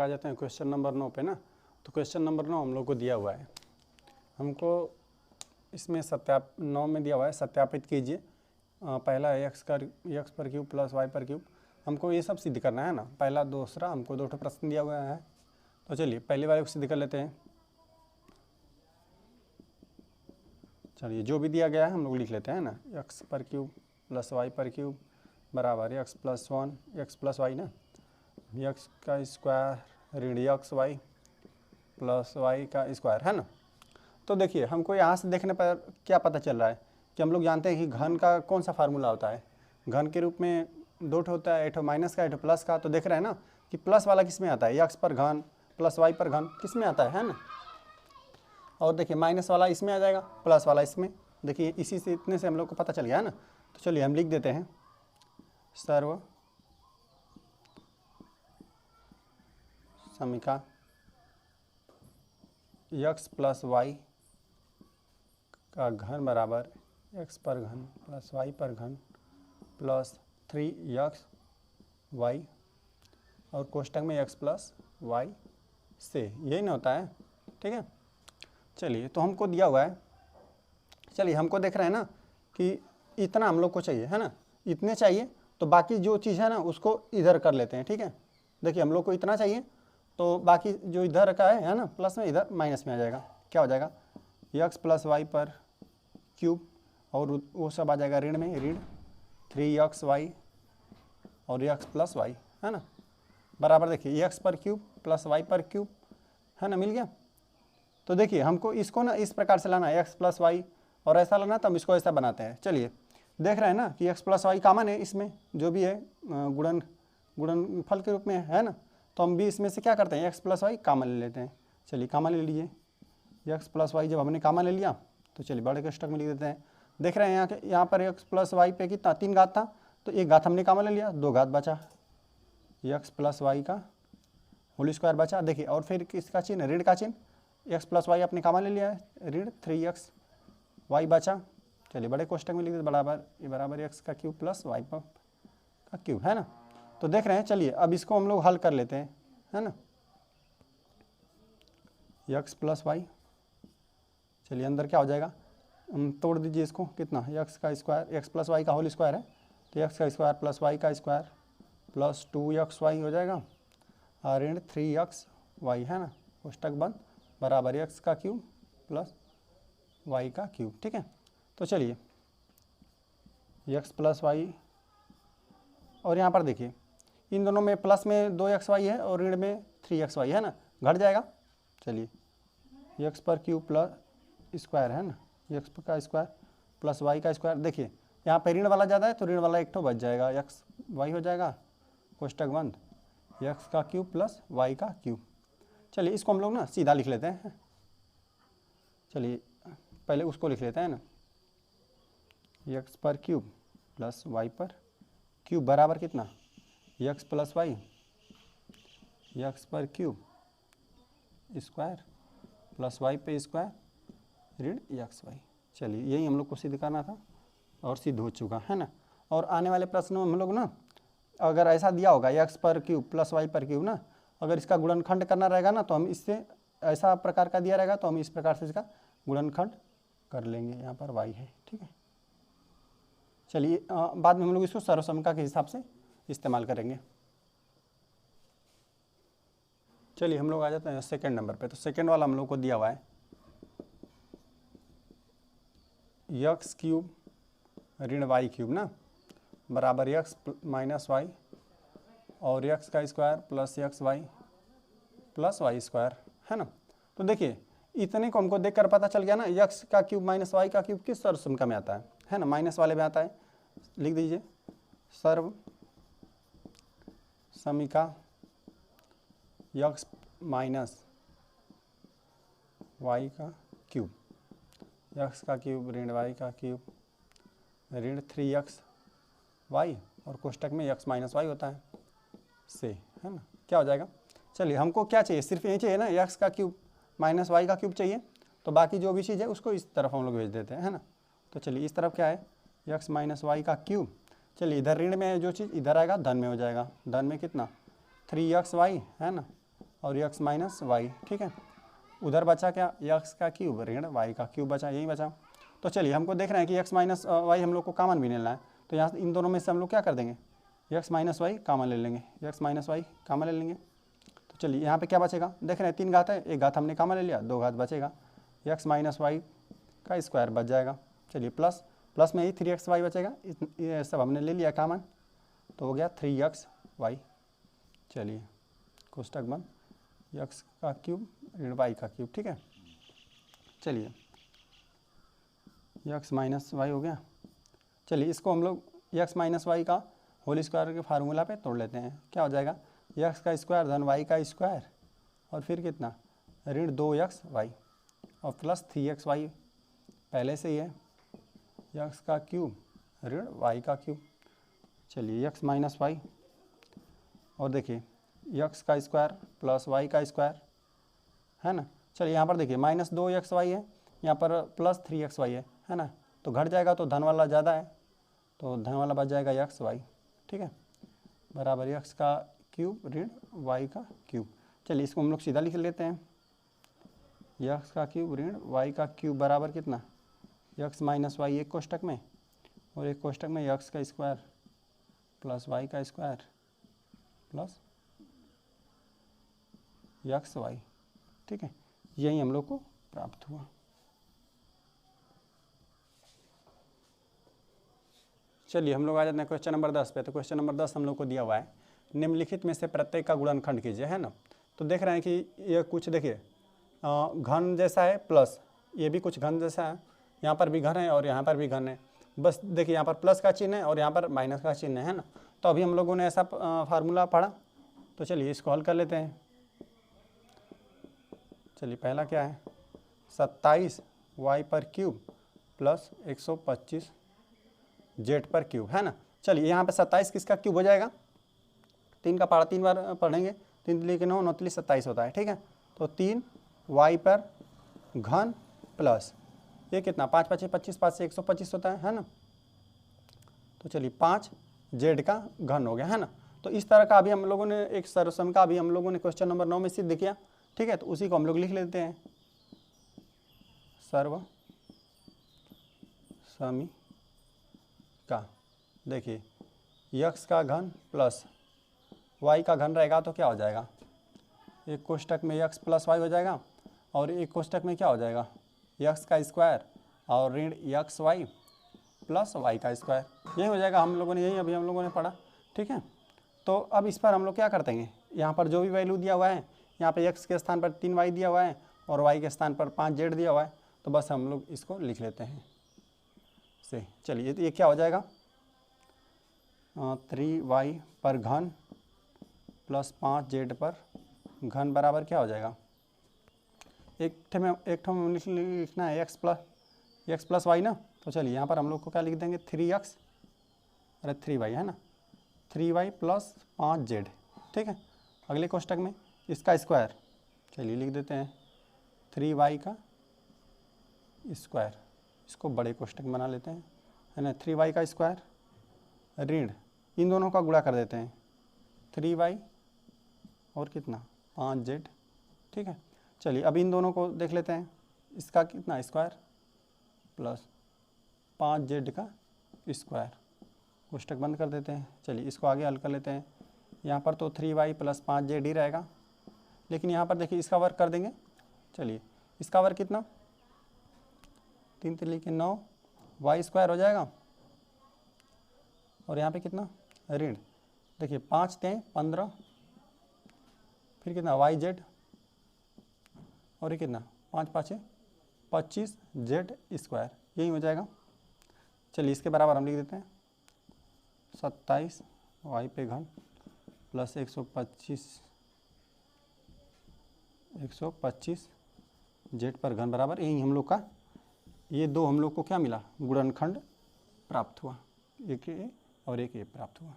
आ जाते हैं question number 9 पे ना। तो क्वेश्चन नंबर 9 हम लोग को दिया हुआ है, हमको इसमें 9 में दिया हुआ है सत्यापित कीजिए। पहला है एक्स पर क्यूब प्लस वाई पर क्यूब, हमको ये सब सिद्ध करना है ना। पहला दूसरा हमको 2 प्रश्न दिया हुआ है। तो चलिए पहले वाले को सिद्ध कर लेते हैं। चलिए जो भी दिया गया है हम लोग लिख लेते हैं ना। एक्स पर क्यूब प्लस वाई पर क्यूब बराबर x plus 1 x plus y ना, एक्स का स्क्वायर ऋण एक्स वाई प्लस वाई का स्क्वायर है ना। तो देखिए हमको यहाँ से देखने पर क्या पता चल रहा है कि हम लोग जानते हैं कि घन का कौन सा फार्मूला होता है। घन के रूप में 2 होता है, एक माइनस का एक प्लस का। तो देख रहे हैं ना कि प्लस वाला किस में आता है, एक्स पर घन प्लस वाई पर घन किस में आता है ना। और देखिए माइनस वाला इसमें आ जाएगा, प्लस वाला इसमें। देखिए इसी से इतने से हम लोग को पता चल गया है ना। तो चलिए हम लिख देते हैं सर्व समीका एक्स प्लस वाई का घन बराबर एक्स पर घन प्लस वाई पर घन प्लस 3x वाई और कोष्टक में एक्स प्लस वाई से, यही ना होता है। ठीक है, चलिए तो हमको दिया हुआ है। चलिए हमको देख रहे हैं ना कि इतना हम लोग को चाहिए है ना, इतने चाहिए। तो बाकी जो चीज़ है ना उसको इधर कर लेते हैं। ठीक है, देखिए हम लोग को इतना चाहिए तो बाकी जो इधर का है ना प्लस में, इधर माइनस में आ जाएगा। क्या हो जाएगा, एक्स प्लस वाई पर क्यूब और वो सब आ जाएगा ऋण में, ऋण 3x वाई और एक्स प्लस वाई है ना बराबर। देखिए एक्स पर क्यूब प्लस वाई पर क्यूब है ना, मिल गया। तो देखिए हमको इसको ना इस प्रकार से लाना है, एक्स प्लस वाई और ऐसा लाना, तो हम इसको ऐसा बनाते हैं। चलिए देख रहे हैं ना कि एक्स प्लस वाई कॉमन है इसमें, जो भी है गुणनफल के रूप में है ना। तो हम भी इसमें से क्या करते हैं, एक्स प्लस वाई कॉमन ले लेते हैं। चलिए कॉमन ले लीजिए, एक्स प्लस वाई जब हमने कॉमन ले लिया तो चलिए बड़े कोष्ठक में लिख देते हैं। देख रहे हैं यहाँ पर एक्स प्लस वाई पे कितना 3 घात था, तो 1 घात हमने कॉमन ले लिया, 2 घात बचा, एक्स प्लस वाई का होल स्क्वायर बचा। देखिए और फिर किसका चिन्ह, ऋण का चिन्ह, एक्स प्लस वाई अपने कॉमन ले लिया है, ऋण 3x वाई बचा। चलिए बड़े कोष्ठक में लिख देते बराबर, ये बराबर एक्स का क्यूब प्लस वाई का क्यूब है ना। तो देख रहे हैं, चलिए अब इसको हम लोग हल कर लेते हैं है ना। एक्स प्लस वाई, चलिए अंदर क्या हो जाएगा, तोड़ दीजिए इसको, कितना एक्स का स्क्वायर, एक्स प्लस वाई का होल स्क्वायर है तो एक्स का स्क्वायर प्लस वाई का स्क्वायर प्लस 2x वाई हो जाएगा और ऋण 3x वाई है ना, कोष्ठक बंद बराबर एक्स का क्यूब प्लस वाई का क्यूब। ठीक है, तो चलिए एक्स प्लस वाई और यहाँ पर देखिए इन दोनों में प्लस में 2x वाई है और ऋण में 3x वाई है ना, घट जाएगा। चलिए एक्स पर क्यूब प्लस स्क्वायर है ना, एक्स का स्क्वायर प्लस वाई का स्क्वायर। देखिए यहाँ पे ऋण वाला ज़्यादा है तो ऋण वाला एक ठो बच जाएगा, एक्स वाई हो जाएगा कोष्ठक बंद एक्स का क्यूब प्लस वाई का क्यूब। चलिए इसको हम लोग ना सीधा लिख लेते हैं। चलिए पहले उसको लिख लेते हैं ना, एक्स पर क्यूब प्लस वाई पर क्यूब बराबर कितना, एक्स प्लस वाई एक्स पर क्यूब स्क्वायर प्लस वाई पे स्क्वायर ऋण एक्स वाई। चलिए यही हम लोग को सिद्ध करना था और सिद्ध हो चुका है ना। और आने वाले प्रश्नों में हम लोग ना अगर ऐसा दिया होगा एक्स पर क्यूब प्लस वाई पर क्यूब ना, अगर इसका गुणनखंड करना रहेगा ना तो हम इससे ऐसा प्रकार का दिया रहेगा तो हम इस प्रकार से इसका गुणनखंड कर लेंगे। यहाँ पर वाई है, ठीक है। चलिए बाद में हम लोग इसको सर्वसमीका के हिसाब से इस्तेमाल करेंगे। चलिए हम लोग आ जाते हैं सेकंड नंबर पे। तो सेकंड वाला हम लोग को दिया हुआ है एक्स क्यूब ऋण वाई क्यूब ना बराबर एक्स माइनस वाई और एक्स का square plus x y plus y square है ना। तो देखिए इतने को हमको देखकर पता चल गया ना, एक्स का क्यूब माइनस वाई का क्यूब किस सर्वसमीका में आता है ना, माइनस वाले में आता है। लिख दीजिए सर्व समीका एक्स माइनस वाई का क्यूब, एक्स का क्यूब ऋण वाई का क्यूब ऋण 3x वाई और कोष्ठक में एक्स माइनस वाई होता है से, है ना। क्या हो जाएगा, चलिए हमको क्या चाहिए, सिर्फ यही चाहिए ना, एक्स का क्यूब माइनस वाई का क्यूब चाहिए। तो बाकी जो भी चीज़ है उसको इस तरफ हम लोग भेज देते हैं, है ना। तो चलिए इस तरफ क्या है, एक्स माइनस वाई का क्यूब। चलिए इधर ऋण में जो चीज़ इधर आएगा धन में हो जाएगा, धन में कितना 3x वाई है ना और यक्स माइनस वाई, ठीक है। उधर बचा क्या, यक्स का क्यूब ऋण वाई का क्यूब बचा, यही बचा। तो चलिए हमको देख रहे हैं कि यक्स माइनस वाई हम लोग को कॉमन भी लेना है, तो यहाँ इन दोनों में से हम लोग क्या कर देंगे, यक्स माइनस वाई कॉमन ले लेंगे, यक्स माइनस वाई कॉमन ले लेंगे। तो चलिए यहाँ पे क्या बचेगा, देख रहे हैं 3 घात है, एक घात हमने कॉमन ले लिया, 2 घात बचेगा, यक्स माइनस वाई का स्क्वायर बच जाएगा। चलिए प्लस प्लस में ही 3x वाई बचेगा, ये सब हमने ले लिया कॉमन, तो हो गया 3x वाई। चलिए कोष्टक बंद, यक्स का क्यूब ऋण वाई का क्यूब, ठीक है। चलिए यक्स माइनस वाई हो गया। चलिए इसको हम लोग यक्स माइनस वाई का होल स्क्वायर के फार्मूला पे तोड़ लेते हैं, क्या हो जाएगा, यक्स का स्क्वायर धन वाई का स्क्वायर और फिर कितना ऋण 2x वाई और प्लस 3x वाई पहले से ही है, यक्स का क्यूब ऋण वाई का क्यूब। चलिए यक्स माइनस वाई और देखिए यक्स का स्क्वायर प्लस वाई का स्क्वायर है ना। चलिए यहाँ पर देखिए माइनस 2x वाई है, यहाँ पर प्लस 3x वाई है ना, तो घट जाएगा तो धन वाला ज़्यादा है, तो धन वाला बच जाएगा यक्स वाई, ठीक है, बराबर यक्स का क्यूब ऋण वाई का क्यूब। चलिए इसको हम लोग सीधा लिख लेते हैं, यक्स का क्यूब ऋण वाई का क्यूब बराबर कितना, यक्स माइनस वाई एक कोष्टक में और एक कोष्टक में यक्स का स्क्वायर प्लस वाई का स्क्वायर प्लस यक्स वाई, ठीक है, यही हम लोग को प्राप्त हुआ। चलिए हम लोग आ जाते हैं क्वेश्चन नंबर 10 पे। तो क्वेश्चन नंबर 10 हम लोग को दिया हुआ है, निम्नलिखित में से प्रत्येक का गुणनखंड कीजिए, है ना। तो देख रहे हैं कि ये कुछ देखिए घन जैसा है, प्लस ये भी कुछ घन जैसा है, यहाँ पर भी घन है और यहाँ पर भी घन है, बस देखिए यहाँ पर प्लस का चिन्ह है और यहाँ पर माइनस का चिन्ह है ना। तो अभी हम लोगों ने ऐसा फार्मूला पढ़ा, तो चलिए इसको हल कर लेते हैं। चलिए पहला क्या है, 27 वाई पर क्यूब प्लस 125 जेड पर क्यूब, है ना। चलिए यहाँ पे 27 किसका क्यूब हो जाएगा, 3 का पारा 3 बार पढ़ेंगे, 3 तिली के 9 9 तिली 27 होता है, ठीक है। तो 3 वाई पर घन प्लस ये कितना 5 5 25 5 से 125 होता है ना। तो चलिए 5 जेड का घन हो गया, है ना। तो इस तरह का अभी हम लोगों ने एक सर्वसम का अभी हम लोगों ने क्वेश्चन नंबर 9 में सिद्ध किया, ठीक है। तो उसी को हम लोग लिख लेते हैं, सर्व समी का देखिए यक्स का घन प्लस वाई का घन रहेगा तो क्या हो जाएगा, एक कोष्टक में यक्स प्लस वाई हो जाएगा और एक कोष्टक में क्या हो जाएगा, यक्स का स्क्वायर और ऋण यक्स वाई प्लस वाई का स्क्वायर, यही हो जाएगा। हम लोगों ने यही अभी हम लोगों ने पढ़ा, ठीक है। तो अब इस पर हम लोग क्या करते हैं, यहाँ पर जो भी वैल्यू दिया हुआ है, यहाँ पे यक्स के स्थान पर 3 वाई दिया हुआ है और वाई के स्थान पर 5 जेड दिया हुआ है, तो बस हम लोग इसको लिख लेते हैं से। चलिए ये क्या हो जाएगा, 3 वाई पर घन प्लस 5 जेड पर घन बराबर क्या हो जाएगा, एक ठे में लिखना है एक्स प्लस वाई ना। तो चलिए यहाँ पर हम लोग को क्या लिख देंगे 3x अरे 3y है ना, 3y प्लस 5 जेड, ठीक है। अगले कोष्टक में इसका स्क्वायर, चलिए लिख देते हैं 3y का स्क्वायर, इसको बड़े कोष्टक बना लेते हैं, है ना। 3y का स्क्वायर ऋण इन दोनों का गुणा कर देते हैं 3y और कितना 5 जेड, ठीक है। चलिए अब इन दोनों को देख लेते हैं, इसका कितना स्क्वायर प्लस 5 जेड का स्क्वायर, कोष्टक बंद कर देते हैं। चलिए इसको आगे हल कर लेते हैं, यहाँ पर तो 3y प्लस 5 जेड ही रहेगा, लेकिन यहाँ पर देखिए इसका वर्ग कर देंगे। चलिए इसका वर्ग कितना 3 तिली के 9 वाई स्क्वायर हो जाएगा और यहाँ पे कितना ऋण देखिए 5 तें 15 फिर कितना वाई जेड और ये कितना 5 5 25 जेड स्क्वायर, यही हो जाएगा। चलिए इसके बराबर हम लिख देते हैं 27 वाई पे घन प्लस 125 जेड पर घन बराबर, यही हम लोग का ये दो हम लोग को क्या मिला गुणनखंड प्राप्त हुआ, एक ए और एक ए प्राप्त हुआ।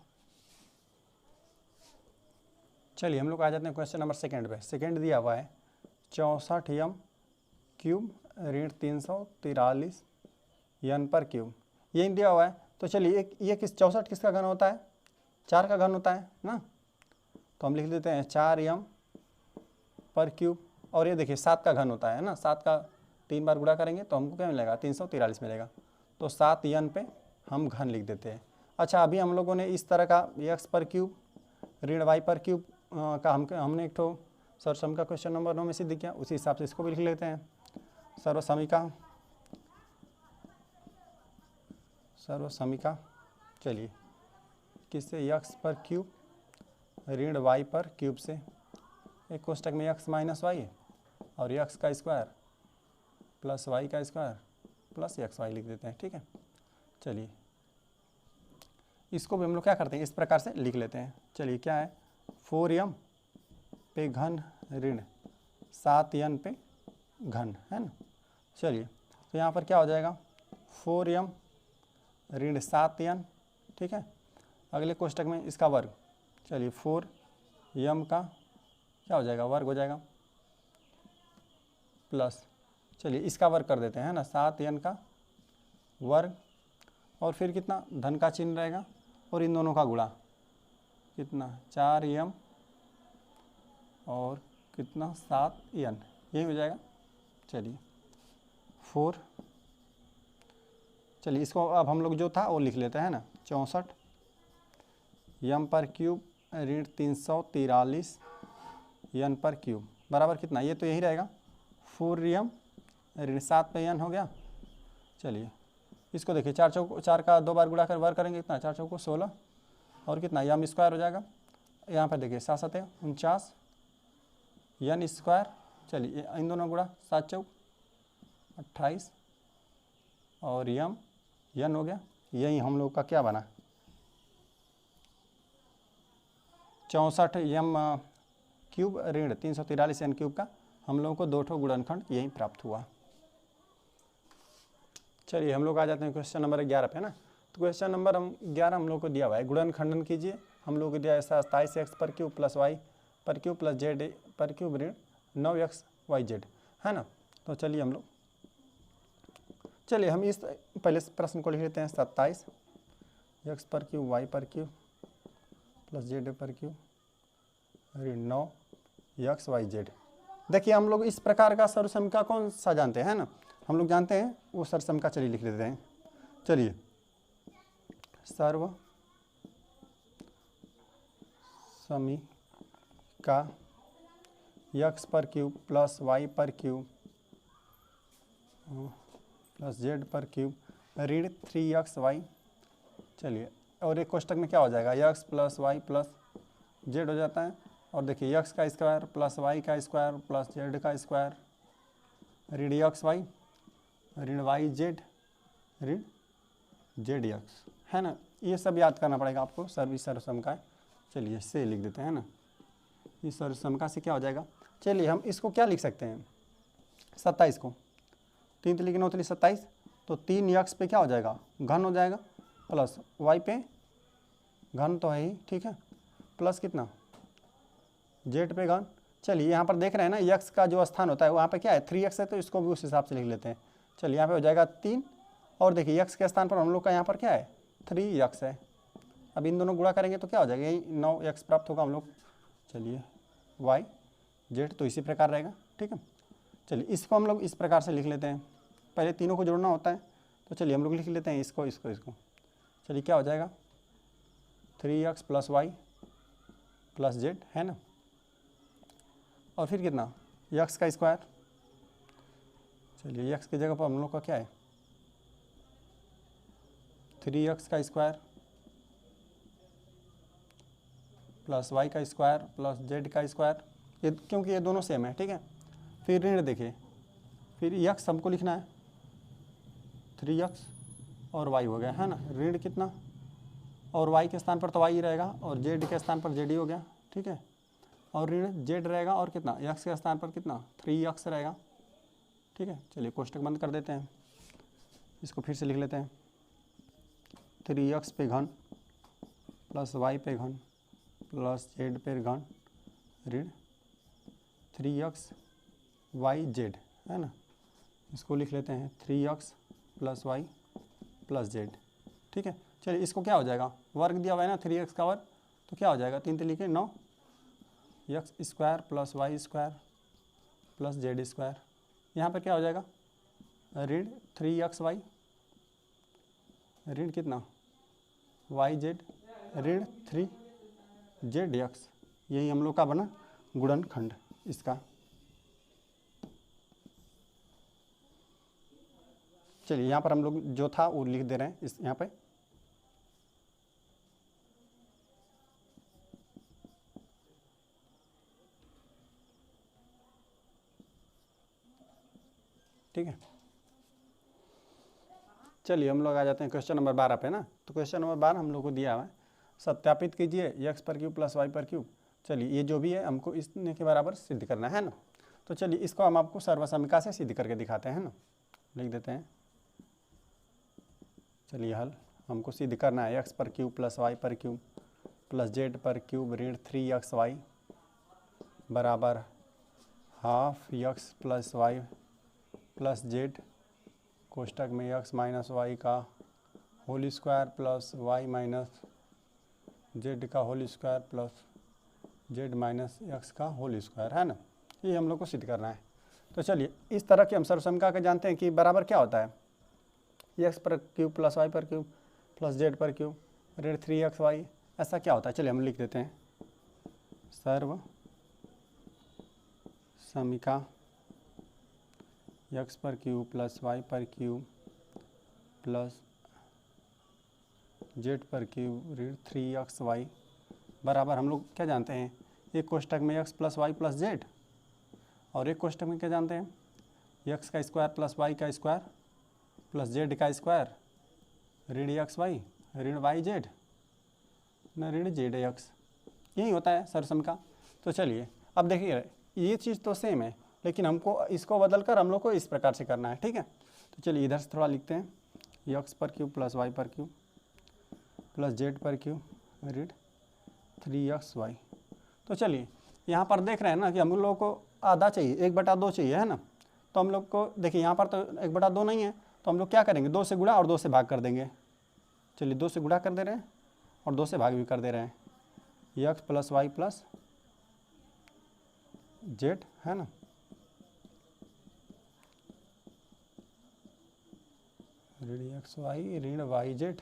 चलिए हम लोग आ जाते हैं क्वेश्चन नंबर सेकंड पे। सेकंड दिया हुआ है 64m क्यूब ऋण 343 n पर क्यूब, यही दिया हुआ है। तो चलिए ये 64 किसका घन होता है, 4 का घन होता है ना। तो हम लिख देते हैं 4m पर क्यूब, और ये देखिए 7 का घन होता है ना, 7 का 3 बार गुणा करेंगे तो हमको क्या मिलेगा, 343 मिलेगा। तो 7 n पे हम घन लिख देते हैं। अच्छा, अभी हम लोगों ने इस तरह का x पर क्यूब ऋण y पर क्यूब का हमने एक ठो सर्वसम का क्वेश्चन नंबर 9 में सिद्ध किया, उसी हिसाब से इसको भी लिख लेते हैं। सर्वसमिका चलिए किससे, x पर क्यूब ऋण y पर क्यूब से, एक कोष्टक में x माइनस वाई और x का स्क्वायर प्लस y का स्क्वायर प्लस xy लिख देते हैं। ठीक है, चलिए इसको भी हम लोग क्या करते हैं, इस प्रकार से लिख लेते हैं। चलिए क्या है, 4m पे घन ऋण 7n पे घन, है ना। चलिए तो यहाँ पर क्या हो जाएगा, 4m ऋण 7n, ठीक है। अगले कोष्टक में इसका वर्ग, चलिए 4m का क्या हो जाएगा, वर्ग हो जाएगा, प्लस चलिए इसका वर्ग कर देते हैं, है ना, 7n का वर्ग, और फिर कितना, धन का चिन्ह रहेगा, और इन दोनों का गुणा कितना, 4m और कितना 7n, यही हो जाएगा। चलिए 4, चलिए इसको अब हम लोग जो था वो लिख लेते हैं ना, 64 m पर क्यूब ऋण 343 n पर क्यूब बराबर कितना, ये तो यही रहेगा, 4m ऋण 7 पे n हो गया। चलिए इसको देखिए, 4 का 2 बार गुणा कर वर्ग करेंगे कितना, 4 चौको 16 और कितना m स्क्वायर हो जाएगा। यहाँ पर देखिए 7 7 49 n स्क्वायर, चलिए इन दोनों गुणा 7 चौक 28 और n हो गया। यही हम लोग का क्या बना, 64 m क्यूब ऋण 343 n क्यूब का हम लोगों को 2 ठो गुणनखंड यही प्राप्त हुआ। चलिए हम लोग आ जाते हैं क्वेश्चन नंबर 11 पे ना। तो क्वेश्चन नंबर 11 हम लोग को दिया हुआ है, गुणनखंडन कीजिए। हम लोग को दिया ऐसा 27x पर क्यूब प्लस y पर क्यूब प्लस z पर क्यूब ऋण 9x yz, है ना। तो चलिए हम इस पहले प्रश्न को लिख लेते हैं, 27 x पर क्यूब y पर क्यूब प्लस z पर क्यूब ऋण 9x yz। देखिए हम लोग इस प्रकार का सर्वसमिका कौन सा जानते हैं, है ना, हम लोग जानते हैं वो सर्वसमिका। चलिए लिख लेते हैं, चलिए सर्वसमिका x पर क्यूब प्लस y पर क्यूब प्लस z पर क्यूब ऋण 3xy। चलिए और एक कोष्टक में क्या हो जाएगा, x plus Y plus z हो जाता है, और देखिए x का स्क्वायर प्लस y का स्क्वायर प्लस z का स्क्वायर ऋण xy ऋण yz ऋण zx, है ना। ये सब याद करना पड़ेगा आपको, सर्वसमिका है। चलिए से लिख देते हैं ना, इस सर्वसमिका से क्या हो जाएगा। चलिए हम इसको क्या लिख सकते हैं, 27 को 3 3 9 27, तो 3x पे क्या हो जाएगा, घन हो जाएगा, प्लस y पे घन तो है ही, ठीक है, प्लस कितना z पे घन। चलिए यहाँ पर देख रहे हैं ना, x का जो स्थान होता है वहाँ पे क्या है 3x है, तो इसको भी उस हिसाब से लिख लेते हैं। चलिए यहाँ पे हो जाएगा 3, और देखिए x के स्थान पर हम लोग का यहाँ पर क्या है 3x है। अब इन दोनों गुणा करेंगे तो क्या हो जाएगा, यही 9x प्राप्त होगा हम लोग। चलिए y z तो इसी प्रकार रहेगा, ठीक है। चलिए इसको हम लोग इस प्रकार से लिख लेते हैं, पहले तीनों को जोड़ना होता है, तो चलिए हम लोग लिख लेते हैं इसको इसको इसको। चलिए क्या हो जाएगा 3x plus Y plus z, है ना, और फिर कितना x का स्क्वायर। चलिए x की जगह पर हम लोग का क्या है 3x का स्क्वायर प्लस y का स्क्वायर प्लस z का स्क्वायर, ये क्योंकि ये दोनों सेम है, ठीक है। फिर ऋण देखिए, फिर x हमको लिखना है 3x और y हो गया, है ना, ऋण कितना, और y के स्थान पर तो y ही रहेगा, और z के स्थान पर z ही हो गया, ठीक है, और ऋण z रहेगा, और कितना x के स्थान पर कितना 3x रहेगा, ठीक है। चलिए कोष्टक बंद कर देते हैं, इसको फिर से लिख लेते हैं 3x पे घन प्लस y पे घन प्लस z पे घन ऋण 3x yz, है ना, इसको लिख लेते हैं 3x plus Y plus Z, ठीक है। चलिए इसको क्या हो जाएगा, वर्ग दिया हुआ है ना 3x का वर्ग, तो क्या हो जाएगा 3 3 9 x square plus y square plus z square, यहाँ पर क्या हो जाएगा ऋण 3xy ऋण कितना वाई जेड ऋण 3zx, यही हम लोग का बना गुणनखंड इसका। चलिए यहाँ पर हम लोग जो था वो लिख दे रहे हैं इस यहाँ पे। ठीक है, चलिए हम लोग आ जाते हैं क्वेश्चन नंबर 12 पे ना। तो क्वेश्चन नंबर 12 हम लोग को दिया हुआ है, सत्यापित कीजिए x पर क्यूब प्लस वाई पर क्यूब। चलिए ये जो भी है हमको इसने के बराबर सिद्ध करना है ना। तो चलिए इसको हम आपको सर्वसमीका से सिद्ध करके दिखाते हैं ना, लिख देते हैं। चलिए हल हमको सिद्ध करना है x पर क्यूब प्लस वाई पर क्यूब प्लस जेड पर क्यूब ऋण 3xy बराबर half x plus Y plus Z कोष्टक में x माइनस वाई का whole square plus Y minus Z का whole square plus Z minus X का होल स्क्वायर, है ना। ये हम लोग को सिद्ध करना है। तो चलिए इस तरह के हम सर्वसमीका के जानते हैं कि बराबर क्या होता है, x पर क्यूब प्लस वाई पर क्यूब प्लस जेड पर क्यूब ऋण 3xy, ऐसा क्या होता है। चलिए हम लिख देते हैं सर्व समीका x पर क्यूब प्लस वाई पर क्यूब प्लस जेड पर क्यूब ऋण 3xy बराबर हम लोग क्या जानते हैं, एक कोष्टक में x plus Y plus z और एक कोष्टक में क्या जानते हैं x का स्क्वायर प्लस वाई का स्क्वायर प्लस जेड का स्क्वायर ऋण xy ऋण वाई जेड न ऋण जेड एक्स, यही होता है सर्वसमीका। तो चलिए अब देखिए ये चीज़ तो सेम है, लेकिन हमको इसको बदल कर हम लोग को इस प्रकार से करना है। ठीक है, तो चलिए इधर से थोड़ा लिखते हैं x पर क्यूब प्लस वाई पर क्यूब प्लस जेड पर क्यूब ऋण 3xy। तो चलिए यहाँ पर देख रहे हैं ना कि हम लोग को आधा चाहिए, 1/2 चाहिए, है ना। तो हम लोग को देखिए यहाँ पर तो 1/2 नहीं है, तो हम लोग क्या करेंगे 2 से गुणा और 2 से भाग कर देंगे। चलिए 2 से गुणा कर दे रहे हैं और 2 से भाग भी कर दे रहे हैं, x plus Y plus z, है ना। ऋण xy ऋण वाई जेड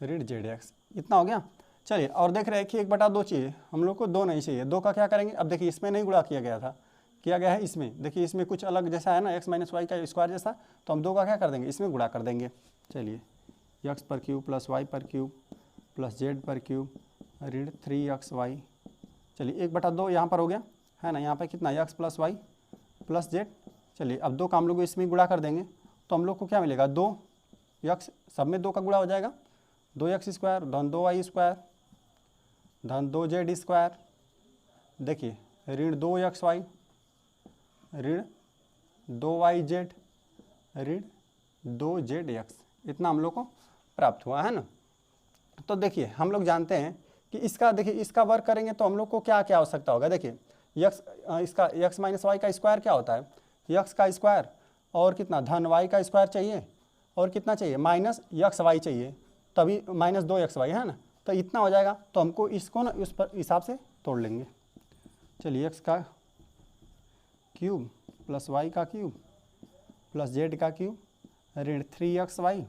ऋण जेड एक्स, इतना हो गया। चलिए और देख रहे हैं कि 1/2 चाहिए, हम लोग को 2 नहीं चाहिए, 2 का क्या करेंगे। अब देखिए इसमें नहीं गुणा किया गया था, किया गया है इसमें, देखिए इसमें कुछ अलग जैसा है ना x माइनस वाई का स्क्वायर जैसा, तो हम 2 का क्या कर देंगे इसमें गुणा कर देंगे। चलिए x पर क्यूब प्लस वाई पर क्यूब प्लस जेड पर क्यूब ऋण 3xy। चलिए 1/2 यहाँ पर हो गया, है ना। यहाँ पर कितना x plus Y plus z. चलिए अब 2 का हम लोग इसमें गुणा कर देंगे, तो हम लोग को क्या मिलेगा 2x, सब में 2 का गुणा हो जाएगा, 2x स्क्वायर धन 2y स्क्वायर धन 2z स्क्वायर। देखिए ऋण 2xy ऋण 2yz ऋण 2zx, इतना हम लोग को प्राप्त हुआ, है ना। तो देखिए हम लोग जानते हैं कि इसका देखिए इसका वर्क करेंगे तो हम लोग को क्या क्या आवश्यकता होगा। देखिए इसका x माइनस वाई का स्क्वायर क्या होता है, x का स्क्वायर और कितना धन y का स्क्वायर चाहिए और कितना चाहिए माइनस xy चाहिए, तभी माइनस 2xy, है ना। तो इतना हो जाएगा, तो हमको इसको ना उस पर हिसाब से तोड़ लेंगे। चलिए x का क्यूब प्लस y का क्यूब प्लस z का क्यूब ऋण 3xy।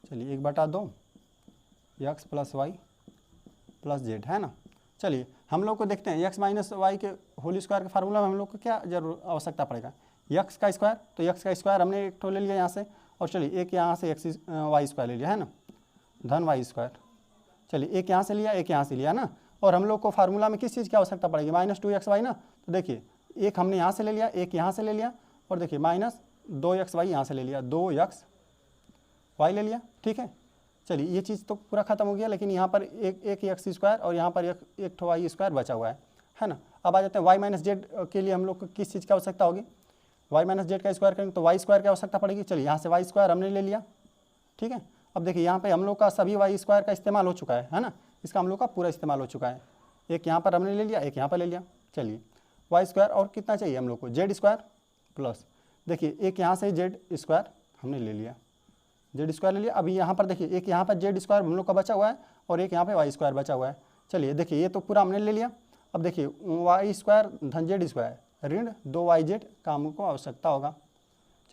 चलिए 1/2 x plus Y plus z, है ना। चलिए हम लोग को देखते हैं x माइनस वाई के होल स्क्वायर के फार्मूला में हम लोग को क्या जरूर आवश्यकता पड़ेगा, x का स्क्वायर। तो x का स्क्वायर हमने एक ठो ले लिया यहाँ से, और चलिए एक यहाँ से x वाई स्क्वायर ले लिया, है ना, धन वाई स्क्वायर। चलिए एक यहाँ से लिया एक यहाँ से लिया ना, और हम लोग को फार्मूला में किस चीज़ की आवश्यकता पड़ेगी -2xy ना। तो देखिए एक हमने यहाँ से ले लिया एक यहाँ से ले लिया, और देखिए -2xy यहाँ से ले लिया, 2xy ले लिया, ठीक है। चलिए ये चीज़ तो पूरा खत्म हो गया, लेकिन यहाँ पर एक एक्स स्क्वायर और यहाँ पर एक ठो वाई स्क्वायर बचा हुआ है ना। अब आ जाते हैं वाई माइनस जेड के लिए हम लोग को किस चीज़ की आवश्यकता होगी, वाई माइनस जेड का स्क्वायर करेंगे तो वाई स्क्वायर की आवश्यकता पड़ेगी। चलिए यहाँ से वाई स्क्वायर हमने ले लिया, ठीक है। अब देखिए यहाँ पे हम लोग का सभी वाई स्क्वायर का इस्तेमाल हो चुका है ना, इसका हम लोग का पूरा इस्तेमाल हो चुका है। एक यहाँ पर हमने ले लिया एक यहाँ पर ले लिया। चलिए वाई स्क्वायर और कितना चाहिए हम लोग को, जेड स्क्वायर प्लस, देखिए एक यहाँ से जेड स्क्वायर हमने ले लिया, जेड स्क्वायर ले लिया। अभी यहाँ पर देखिए एक यहाँ पर जेड स्क्वायर हम लोग का बचा हुआ है और एक यहाँ पे वाई स्क्वायर बचा हुआ है। चलिए देखिए ये तो पूरा हमने ले लिया, अब देखिए वाई स्क्वायर धन जेड स्क्वायर ऋण 2yz का हमको आवश्यकता होगा।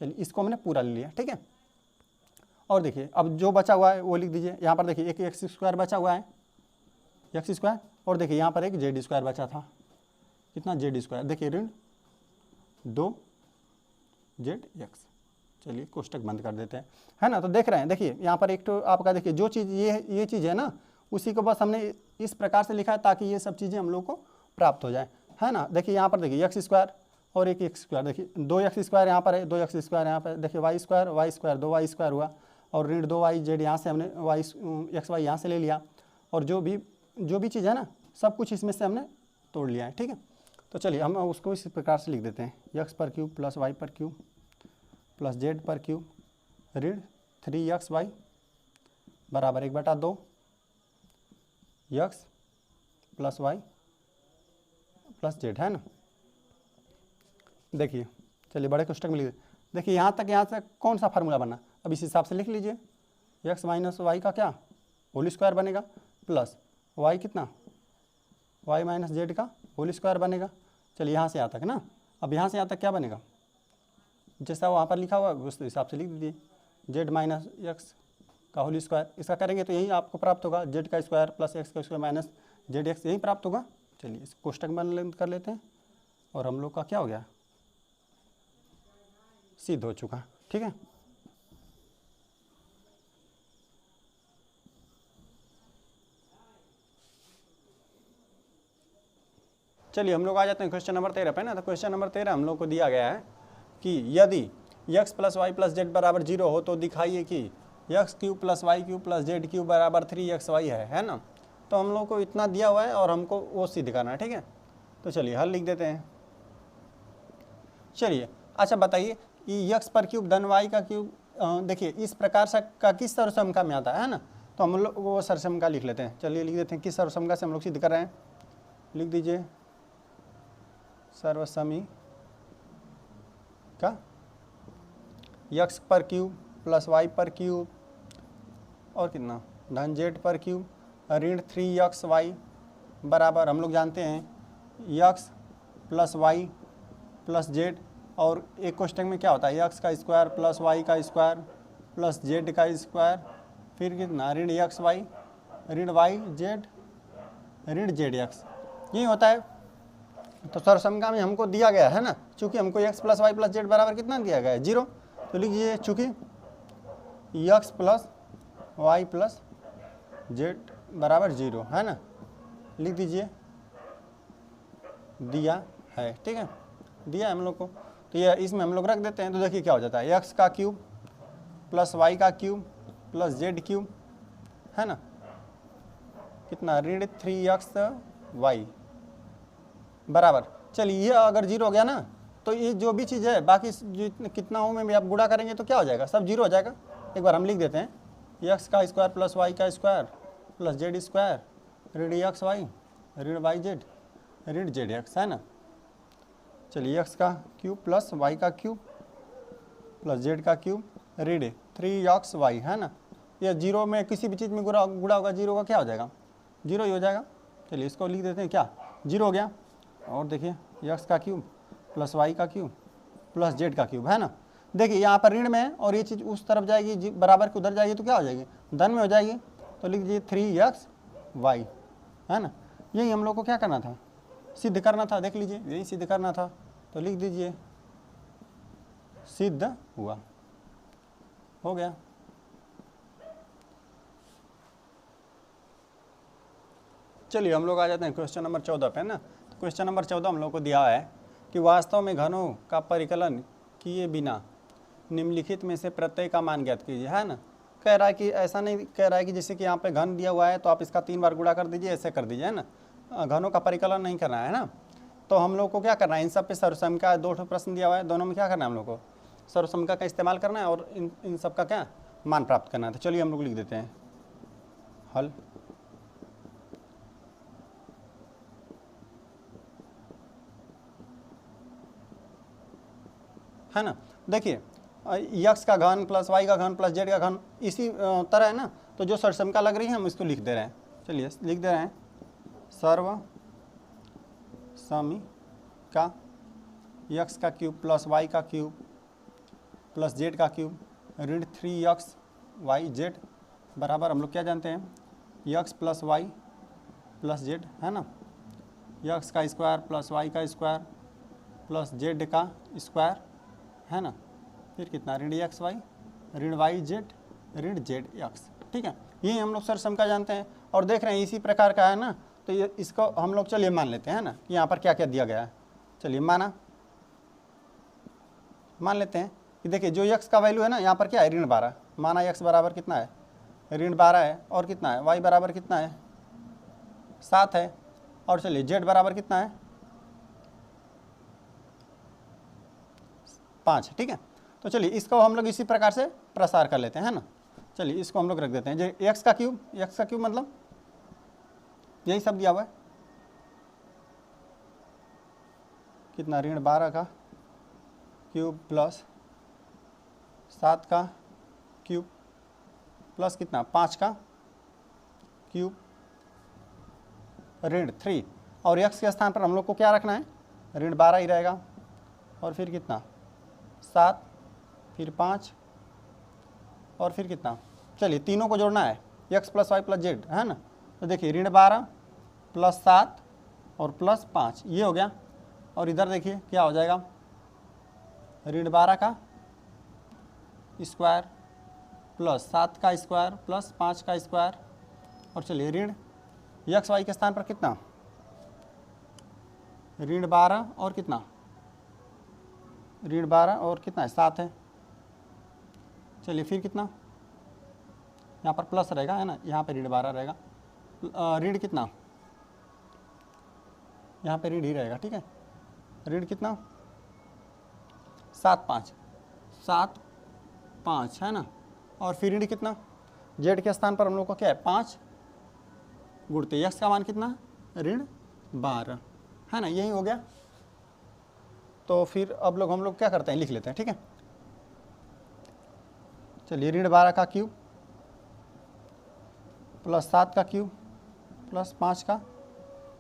चलिए इसको हमने पूरा ले लिया, ठीक है। और देखिए अब जो बचा हुआ है वो लिख दीजिए। यहाँ पर देखिए एक एक्स स्क्वायर बचा हुआ है, एक्स स्क्वायर, और देखिए यहाँ पर एक जेड स्क्वायर बचा था, कितना जेड स्क्वायर, देखिए ऋण 2zx। चलिए कोष्टक बंद कर देते हैं, है ना। तो देख रहे हैं, देखिए यहाँ पर एक तो आपका देखिए जो चीज़ ये चीज़ है ना, उसी को बस हमने इस प्रकार से लिखा है ताकि ये सब चीज़ें हम लोग को प्राप्त हो जाए, है ना। देखिए यहाँ पर देखिए एक्स स्क्वायर और एक एक्स स्क्वायर, देखिए 2x स्क्वायर यहाँ पर है, 2x स्क्वायर यहाँ पर, देखिए वाई स्क्वायर 2y स्क्वायर हुआ, और ऋण 2yz यहाँ से हमने वाई एक्स वाई यहाँ से ले लिया, और जो भी चीज़ है ना सब कुछ इसमें से हमने तोड़ लिया है, ठीक है। तो चलिए हम उसको इस प्रकार से लिख देते हैं, x पर क्यूब प्लस वाई पर क्यूब प्लस जेड पर क्यूब ऋण 3xy बराबर 1/2 x plus Y plus z, है ना। देखिए चलिए बड़े कोष्टक में लिख, देखिए यहाँ तक कौन सा फार्मूला बना, अब इस हिसाब से लिख लीजिए। x माइनस वाई का क्या होल स्क्वायर बनेगा, प्लस y कितना y माइनस जेड का होल स्क्वायर बनेगा। चलिए यहाँ से यहाँ तक ना, अब यहाँ से यहाँ तक क्या बनेगा, जैसा वहाँ पर लिखा हुआ उस हिसाब से लिख दीजिए, z माइनस एक्स का होल स्क्वायर, इसका करेंगे तो यही आपको प्राप्त होगा, z का स्क्वायर प्लस x का स्क्वायर माइनस zx, यही प्राप्त होगा। चलिए इस कोष्टक बंद कर लेते हैं, और हम लोग का क्या हो गया, सिद्ध हो चुका, ठीक है। चलिए हम लोग आ जाते हैं क्वेश्चन नंबर 13 पे ना। तो क्वेश्चन नंबर 13 हम लोग को दिया गया है कि यदि x plus Y plus z बराबर 0 हो तो दिखाइए कि x cube plus y cube plus z cube बराबर 3xy है ना। तो हम लोग को इतना दिया हुआ है और हमको वो सिद्ध करना है, ठीक है। तो चलिए हल लिख देते हैं। चलिए अच्छा बताइए कि x पर क्यूब धन y का क्यूब, देखिए इस प्रकार से का किस सर्वसमका में आता है ना, तो हम लोग वो सर्वसमका लिख लेते हैं। चलिए लिख देते हैं किस सर्वसमका से हम लोग सिद्ध कर रहे हैं, लिख दीजिए सर्वसमी का x पर क्यूब प्लस y पर क्यूब और कितना धन z पर क्यूब ऋण 3xy बराबर, हम लोग जानते हैं x plus Y plus z, और एक क्वेश्चन में क्या होता है x का स्क्वायर प्लस वाई का स्क्वायर प्लस जेड का स्क्वायर, फिर कितना ऋण एक्स वाई ऋण वाई जेड ऋण जेड एक्स, यही होता है। तो सर्वसमका में हमको दिया गया है ना, चूँकि हमको x plus Y plus z बराबर कितना दिया गया है 0, तो लिखिए चूँकि x plus Y plus z बराबर 0 है ना, लिख दीजिए दिया है, ठीक है, दिया है हम लोग को। तो ये इसमें हम लोग रख देते हैं। तो देखिए क्या हो जाता है, x का क्यूब प्लस वाई का क्यूब प्लस जेड क्यूब, है ना, कितना ऋण 3xy बराबर, चलिए ये अगर 0 हो गया ना, तो ये जो भी चीज़ है बाकी कितना हो में भी आप गुणा करेंगे तो क्या हो जाएगा, सब 0 हो जाएगा। एक बार हम लिख देते हैं x का स्क्वायर प्लस वाई का स्क्वायर प्लस जेड स्क्वायर ऋण एक्स वाई ऋण वाई जेड ऋण जेड एक्स, है ना। चलिए x का क्यूब प्लस वाई का क्यूब प्लस जेड का क्यूब ऋण 3xy, है ना। ये 0 में किसी भी चीज़ में गुणा होगा 0 का क्या हो जाएगा, 0 ही हो जाएगा। चलिए इसको लिख देते हैं, क्या 0 हो गया। और देखिए x का क्यूब प्लस वाई का क्यूब प्लस जेड का क्यूब, है ना। देखिए यहाँ पर ऋण में है और ये चीज़ उस तरफ जाएगी, बराबर के उधर जाएगी तो क्या हो जाएगी, धन में हो जाएगी। तो लिख दीजिए 3xy, है ना। यही हम लोग को क्या करना था, सिद्ध करना था, देख लीजिए यही सिद्ध करना था। तो लिख दीजिए सिद्ध हुआ, हो गया। चलिए हम लोग आ जाते हैं क्वेश्चन नंबर 14 पे ना। तो क्वेश्चन नंबर 14 हम लोग को दिया है कि वास्तव में घनों का परिकलन किए बिना निम्नलिखित में से प्रत्येक का मान ज्ञात कीजिए, है ना। कह रहा है कि ऐसा नहीं कह रहा है कि जैसे कि यहाँ पे घन दिया हुआ है तो आप इसका 3 बार गुणा कर दीजिए, ऐसे कर दीजिए, है ना। घनों का परिकलन नहीं करना है ना। तो हम लोग को क्या करना है, इन सब पे सर्वसमका 2 प्रश्न दिया हुआ है, दोनों में क्या करना है, हम लोग को सर्वसमका का इस्तेमाल करना है और इन सब का क्या मान प्राप्त करना है। तो चलिए हम लोग लिख देते हैं हल। है ना। देखिए x का घन प्लस y का घन प्लस z का घन इसी तरह है ना। तो जो सर्वसमका लग रही है हम इसको लिख दे रहे हैं। चलिए लिख दे रहे हैं सर्व समीका x का क्यूब प्लस y का क्यूब प्लस z का क्यूब ऋण 3x y z बराबर हम लोग क्या जानते हैं x plus y plus z है ना, x का स्क्वायर प्लस y का स्क्वायर प्लस z का स्क्वायर है ना, फिर कितना ऋण x y ऋण y z ऋण z x। ठीक है, यही हम लोग सरसम का जानते हैं और देख रहे हैं इसी प्रकार का है ना। तो ये इसको हम लोग चलिए मान लेते हैं ना कि यहाँ पर क्या क्या दिया गया है। चलिए मान लेते हैं कि देखिए जो x का वैल्यू है ना यहाँ पर क्या है ऋण 12, माना x बराबर कितना है ऋण 12 है और कितना है y बराबर कितना है 7 है और चलिए z बराबर कितना है 5। ठीक है, तो चलिए इसको हम लोग इसी प्रकार से प्रसार कर लेते हैं ना। चलिए इसको हम लोग रख देते हैं जो x का क्यूब मतलब यही सब दिया हुआ है कितना ऋण 12 का क्यूब प्लस 7 का क्यूब प्लस कितना 5 का क्यूब ऋण 3 और x के स्थान पर हम लोग को क्या रखना है ऋण 12 ही रहेगा और फिर कितना 7 फिर 5 और फिर कितना, चलिए तीनों को जोड़ना है x plus Y plus z है ना। तो देखिए ऋण 12 प्लस 7 और प्लस 5 ये हो गया और इधर देखिए क्या हो जाएगा ऋण 12 का स्क्वायर प्लस 7 का स्क्वायर प्लस 5 का स्क्वायर और चलिए ऋण एक्स वाई के स्थान पर कितना ऋण 12 और कितना ऋण 12 और कितना है 7 है। चलिए फिर कितना यहाँ पर प्लस रहेगा है ना, यहाँ पे ऋण 12 रहेगा, ऋण कितना यहाँ पे ऋण ही रहेगा। ठीक है, ऋण कितना 7 5 है ना और फिर ऋण कितना जेड के स्थान पर हम लोग को क्या है 5 गुणते एक्स का मान कितना ऋण 12 है ना, यही हो गया। तो फिर अब हम लोग क्या करते हैं लिख लेते हैं। ठीक है, चलिए ऋण 12 का क्यूब प्लस 7 का क्यूब प्लस 5 का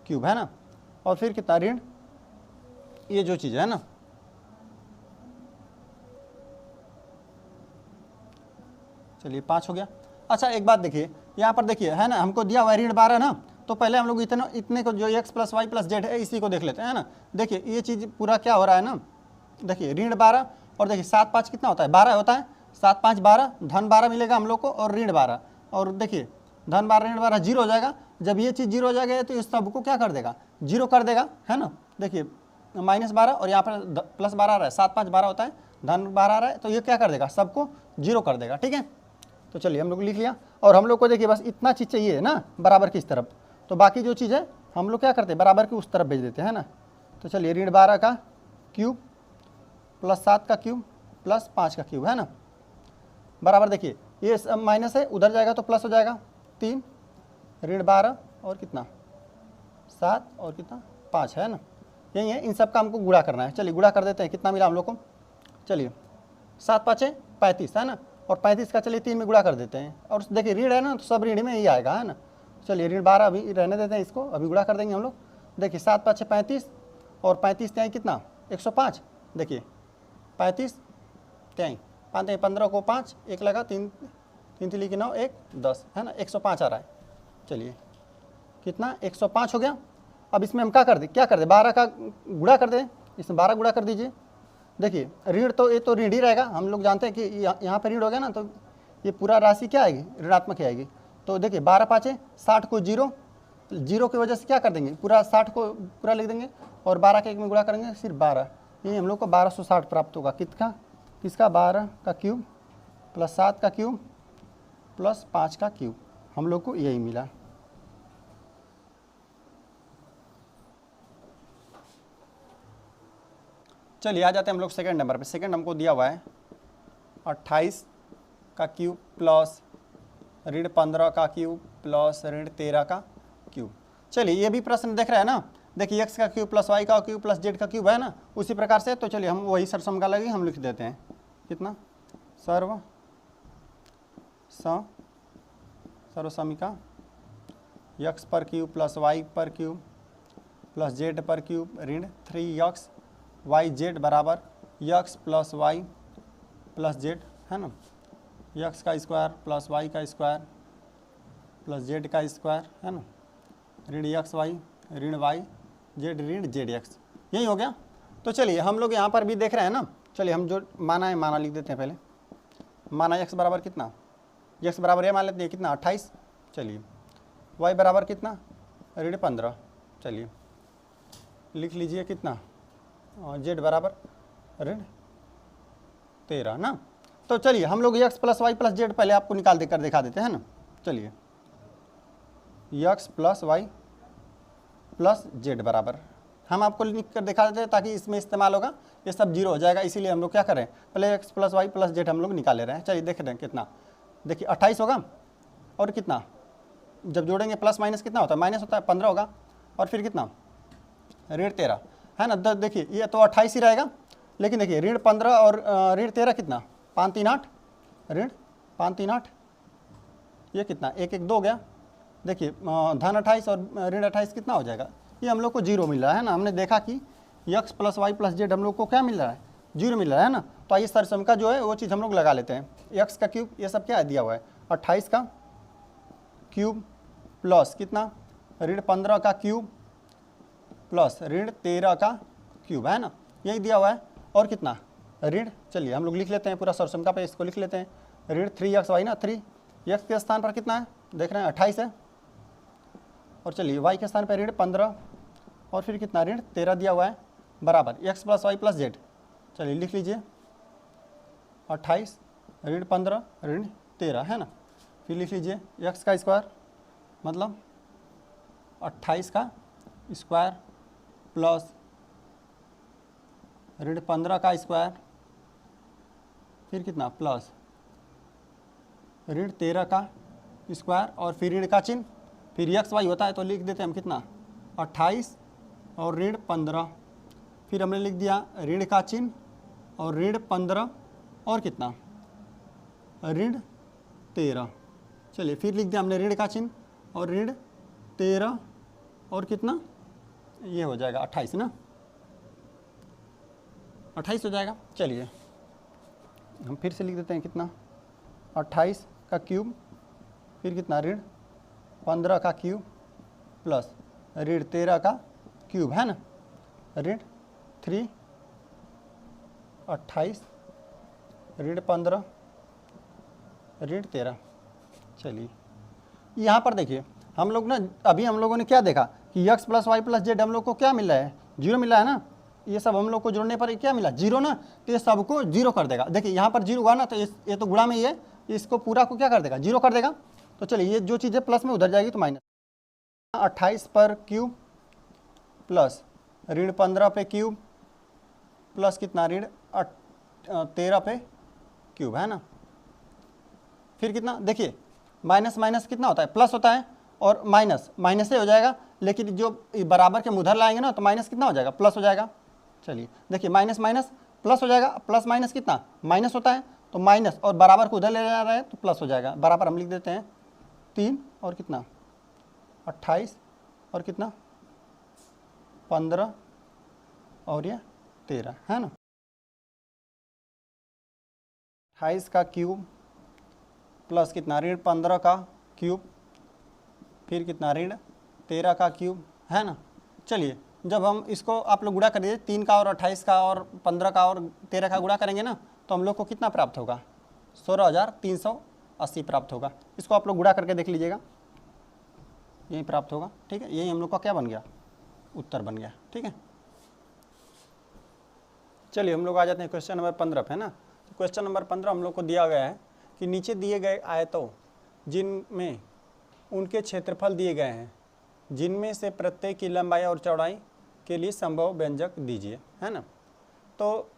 क्यूब है ना और फिर कितना ऋण ये जो चीज़ है ना चलिए 5 हो गया। अच्छा एक बात देखिए यहाँ पर देखिए है ना हमको दिया हुआ है ऋण 12 ना, तो पहले हम लोग इतने को जो x plus Y plus z है इसी को देख लेते हैं ना। देखिए ये चीज़ पूरा क्या हो रहा है ना, देखिए ऋण 12 और देखिए 7 5 कितना होता है 12 होता है, 7 5 12 धन 12 मिलेगा हम लोग को और ऋण 12 और देखिए धन 12 ऋण 12 जीरो हो जाएगा। जब ये चीज़ जीरो हो जाएगा तो इस सबको क्या कर देगा जीरो कर देगा है ना। देखिए -12 और यहाँ पर प्लस 12 आ रहा है, 7 5 12 होता है, धन 12 आ रहा है तो ये क्या कर देगा सबको जीरो कर देगा। ठीक है, तो चलिए हम लोग लिख लिया और हम लोग को देखिए बस इतना चीज़ चाहिए है ना बराबर की इस तरफ, तो बाकी जो चीज़ है हम लोग क्या करते हैं बराबर की उस तरफ भेज देते हैं ना। तो चलिए ऋण 12 का क्यूब प्लस 7 का क्यूब प्लस 5 का क्यूब है ना बराबर, देखिए ये माइनस है उधर जाएगा तो प्लस हो जाएगा 3 ऋण 12 और कितना 7 और कितना 5 है ना, यही है। इन सब का हमको गुणा करना है, चलिए गुणा कर देते हैं कितना मिला हम लोग को। चलिए 7 5 35 है ना और 35 का चलिए 3 में गुणा कर देते हैं और देखिए ऋण है ना तो सब ऋण में ही आएगा है ना। चलिए ऋण 12 अभी रहने देते हैं, इसको अभी गुणा कर देंगे हम लोग। देखिए 7 5 35 और 35 त्याई कितना 105, देखिए 35 त्याई 5 त्याई 15 को 5 1 लगा 3 3 3 9 1 10 है ना 105 आ रहा है। चलिए कितना 105 हो गया। अब इसमें हम क्या कर दे 12 का गुणा कर दें, इसमें 12 गुणा कर दीजिए। देखिए ऋण तो ये तो ऋण ही रहेगा, हम लोग जानते हैं कि यहाँ पे ऋण हो गया ना तो ये पूरा राशि क्या आएगी ऋणात्मक ही आएगी। तो देखिए 12 5 60 को जीरो की वजह से क्या कर देंगे पूरा 60 को पूरा लिख देंगे और 12 के 1 में गुणा करेंगे सिर्फ 12, यही हम लोग को 1260 प्राप्त होगा। किसका 12 का क्यूब प्लस 7 का क्यूब प्लस 5 का क्यूब, हम लोग को यही मिला। चलिए आ जाते हैं हम लोग सेकंड नंबर पे। सेकंड हमको दिया हुआ है 28 का क्यूब प्लस ऋण 15 का क्यूब प्लस ऋण 13 का क्यूब। चलिए ये भी प्रश्न देख रहे हैं ना, देखिए x का क्यूब प्लस y का क्यूब प्लस z का क्यूब है ना उसी प्रकार से। तो चलिए हम वही सरसम का लगे हम लिख देते हैं कितना सर्वसमिका x पर क्यूब प्लस y पर क्यूब प्लस जेड पर क्यूब ऋण 3x वाई जेड बराबर x plus Y plus z है ना, x का स्क्वायर प्लस y का स्क्वायर प्लस जेड का स्क्वायर है ना, ऋण x वाई ऋण वाई जेड ऋण जेड एक्स, यही हो गया। तो चलिए हम लोग यहाँ पर भी देख रहे हैं ना, चलिए हम जो माना है माना लिख देते हैं पहले। माना x बराबर कितना, x बराबर ये मान लेते हैं कितना 28, चलिए y बराबर कितना ऋण 15, चलिए लिख लीजिए कितना z बराबर ऋण 13 ना। तो चलिए हम लोग x plus Y plus z पहले आपको निकाल देकर दिखा देते हैं ना। चलिए x plus Y plus z बराबर हम आपको लिख कर दिखा देते हैं ताकि इसमें इस्तेमाल होगा, ये सब जीरो हो जाएगा, इसीलिए हम लोग क्या करें पहले x plus Y plus z हम लोग निकाल ले रहे हैं। चलिए देख रहे हैं कितना, देखिए 28 होगा और कितना जब जोड़ेंगे प्लस माइनस कितना होता है, माइनस होता है 15 होगा और फिर कितना ऋण 13 है ना। देखिए ये तो 28 ही रहेगा, लेकिन देखिए ऋण 15 और ऋण 13 कितना 5 3 8 ऋण 5 3 8, ये कितना 1 1 2 हो गया। देखिए धन 28 और ऋण 28 कितना हो जाएगा, ये हम लोग को जीरो मिल रहा है ना। हमने देखा कि x plus Y plus z हम लोग को क्या मिल रहा है, जीरो मिल रहा है ना। तो आइए सरसम का जो है वो चीज़ हम लोग लगा लेते हैं। x का क्यूब ये सब क्या दिया हुआ है 28 का क्यूब प्लस कितना ऋण 15 का क्यूब प्लस ऋण 13 का क्यूब है ना, यही दिया हुआ है। और कितना ऋण, चलिए हम लोग लिख लेते हैं पूरा सरसम का पे इसको लिख लेते हैं ऋण 3x वाई ना, 3x के स्थान पर कितना है देख रहे हैं 28 है, और चलिए y के स्थान पर ऋण 15 और फिर कितना ऋण 13 दिया हुआ है बराबर x plus Y plus z. चलिए लिख लीजिए 28 ऋण 15 ऋण 13 है ना, फिर लिख लीजिए x का स्क्वायर मतलब 28 का स्क्वायर प्लस ऋण 15 का स्क्वायर फिर कितना प्लस ऋण 13 का स्क्वायर और फिर ऋण का चिन्ह, फिर x वाई होता है तो लिख देते हैं हम कितना 28 और ऋण 15, फिर हमने लिख दिया ऋण का चिन्ह और ऋण 15 और कितना ऋण 13। चलिए फिर लिख दिया हमने ऋण का चिन्ह और ऋण 13 और कितना ये हो जाएगा 28 ना, 28 हो जाएगा। चलिए हम फिर से लिख देते हैं कितना 28 का क्यूब फिर कितना ऋण 15 का क्यूब प्लस ऋण 13 का क्यूब है ना, ऋण 3 28 ऋण 15 ऋण 13। चलिए यहाँ पर देखिए हम लोग ना अभी हम लोगों ने क्या देखा कि x plus Y plus z हम लोग को क्या मिल रहा है जीरो मिल रहा है ना, ये सब हम लोग को जोड़ने पर क्या मिला जीरो ना, तो ये सबको जीरो कर देगा। देखिए यहाँ पर जीरो हुआ ना तो ये तो गुणा में ही है, इसको पूरा को क्या कर देगा जीरो कर देगा। तो चलिए ये जो चीज़ें प्लस में उधर जाएगी तो माइनस 28 पर क्यूब प्लस ऋण 15 पे क्यूब प्लस कितना ऋण 13 पे क्यूब है ना, फिर कितना देखिए माइनस माइनस कितना होता है प्लस होता है और माइनस माइनस से हो जाएगा, लेकिन जो बराबर के उधर लाएंगे ना तो माइनस कितना हो जाएगा प्लस हो जाएगा। चलिए देखिए माइनस माइनस प्लस हो जाएगा, प्लस माइनस कितना माइनस होता है तो माइनस और बराबर को उधर ले जा रहा है तो प्लस हो जाएगा। बराबर हम लिख देते हैं 3 और कितना 28 और कितना 15 और ये 13 है ना, 28 का क्यूब प्लस कितना ऋण 15 का क्यूब फिर कितना ऋण 13 का क्यूब है ना। चलिए जब हम इसको आप लोग गुणा कर दीजिए 3 का और 28 का और 15 का और 13 का गुणा करेंगे ना तो हम लोग को कितना प्राप्त होगा 16,380 प्राप्त होगा। इसको आप लोग गुणा करके देख लीजिएगा यही प्राप्त होगा, ठीक है। यही हम लोग का क्या बन गया उत्तर बन गया, ठीक है। चलिए हम लोग आ जाते हैं क्वेश्चन नंबर 15 पे, है ना। तो क्वेश्चन नंबर 15 हम लोग को दिया गया है कि नीचे दिए गए आयतों जिनमें उनके क्षेत्रफल दिए गए हैं जिनमें से प्रत्येक की लंबाई और चौड़ाई के लिए संभव व्यंजक दीजिए, है ना। तो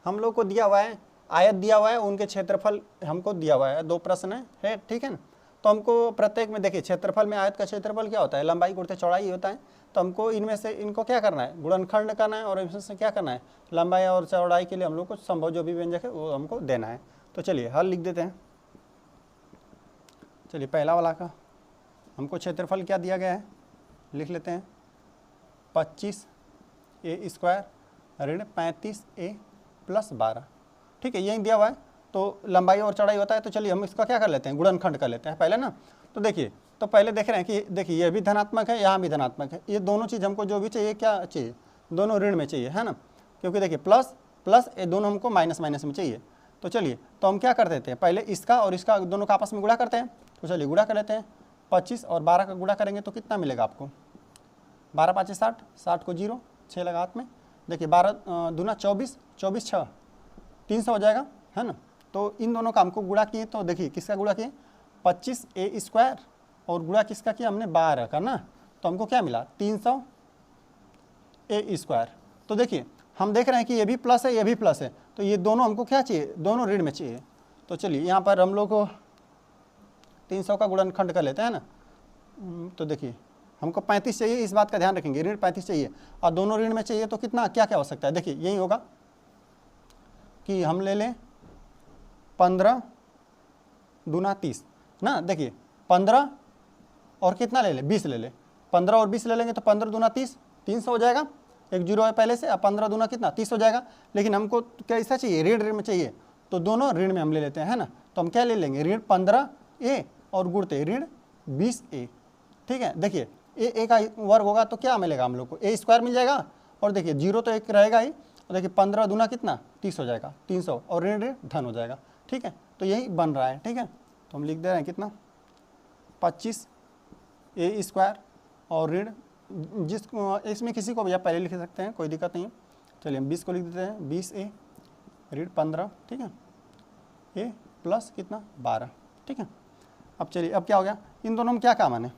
हम लोग को दिया हुआ है आयत दिया हुआ है, उनके क्षेत्रफल हमको दिया हुआ है, 2 प्रश्न है, ठीक है ना। तो हमको प्रत्येक में देखिए क्षेत्रफल में आयत का क्षेत्रफल क्या होता है लंबाई गुणित चौड़ाई होता है। तो हमको इनमें से इनको क्या करना है गुणनखंड करना है और इसमें से क्या करना है लंबाई और चौड़ाई के लिए हम लोग को संभव जो भी व्यंजक है वो हमको देना है। तो चलिए हल लिख देते हैं। चलिए पहला वाला का हमको क्षेत्रफल क्या दिया गया है लिख लेते हैं 25a² ऋण 35a + 12। ठीक है, यही दिया हुआ है। तो लंबाई और चौड़ाई होता है, तो चलिए हम इसका क्या कर लेते हैं, गुणनखंड कर लेते हैं पहले ना। तो देखिए, तो पहले देख रहे हैं कि देखिए ये भी धनात्मक है, यहाँ भी धनात्मक है। ये दोनों चीज़ हमको जो भी चाहिए क्या चाहिए, दोनों ऋण में चाहिए, है ना। क्योंकि देखिए प्लस प्लस ये दोनों हमको माइनस माइनस में चाहिए। तो चलिए, तो हम क्या कर देते हैं, पहले इसका और इसका दोनों का आपस में गुणा करते हैं। तो चलिए गुणा कर लेते हैं। 25 और 12 का गुणा करेंगे तो कितना मिलेगा आपको, 12 5 60, 60 को 0, 6 लगा हाथ में। देखिए 12 दूना 24, 24 6, 300 हो जाएगा, है ना। तो इन दोनों का हमको गुणा किए, तो देखिए किसका गुणा किए, 25a² और गुणा किसका किया हमने, 12 का ना। तो हमको क्या मिला, 300a²। तो देखिए हम देख रहे हैं कि ये भी प्लस है, ये भी प्लस है, तो ये दोनों हमको क्या चाहिए, दोनों ऋण में चाहिए। तो चलिए यहाँ पर हम लोग को 300 का गुणनखंड कर लेते हैं ना। तो देखिए हमको 35 चाहिए, इस बात का ध्यान रखेंगे, ऋण 35 चाहिए और दोनों ऋण में चाहिए। तो कितना क्या क्या हो सकता है, देखिए यही होगा कि हम ले लें 15 दूना 30 ना। देखिए 15 और कितना ले लें, 20 ले लें, 15 और 20 ले लेंगे तो 15 दूना 30, 300 हो जाएगा। एक जीरो है पहले से, अब 15 दूना कितना 30 हो जाएगा। लेकिन हमको कैसा चाहिए, ऋण में चाहिए, तो दोनों ऋण में हम ले लेते हैं, है ना। तो हम क्या ले लेंगे, ऋण 15a और गुणते ऋण 20a। ठीक है, देखिए ए का वर्ग होगा तो क्या मिलेगा हम लोग को, a² मिल जाएगा। और देखिए 0 तो एक रहेगा ही, और देखिए 15 दूना कितना 30 हो जाएगा, 300 और ऋण ऋण धन हो जाएगा। ठीक है, तो यही बन रहा है। ठीक है, तो हम लिख दे रहे हैं कितना, 25a² और ऋण जिस इसमें किसी को भी आप पहले लिख सकते हैं, कोई दिक्कत नहीं है। चलिए हम 20 को लिख देते हैं, 20a ऋण 15। ठीक है, a प्लस कितना 12। ठीक है, अब चलिए अब क्या हो गया, इन दोनों में क्या कॉमन है,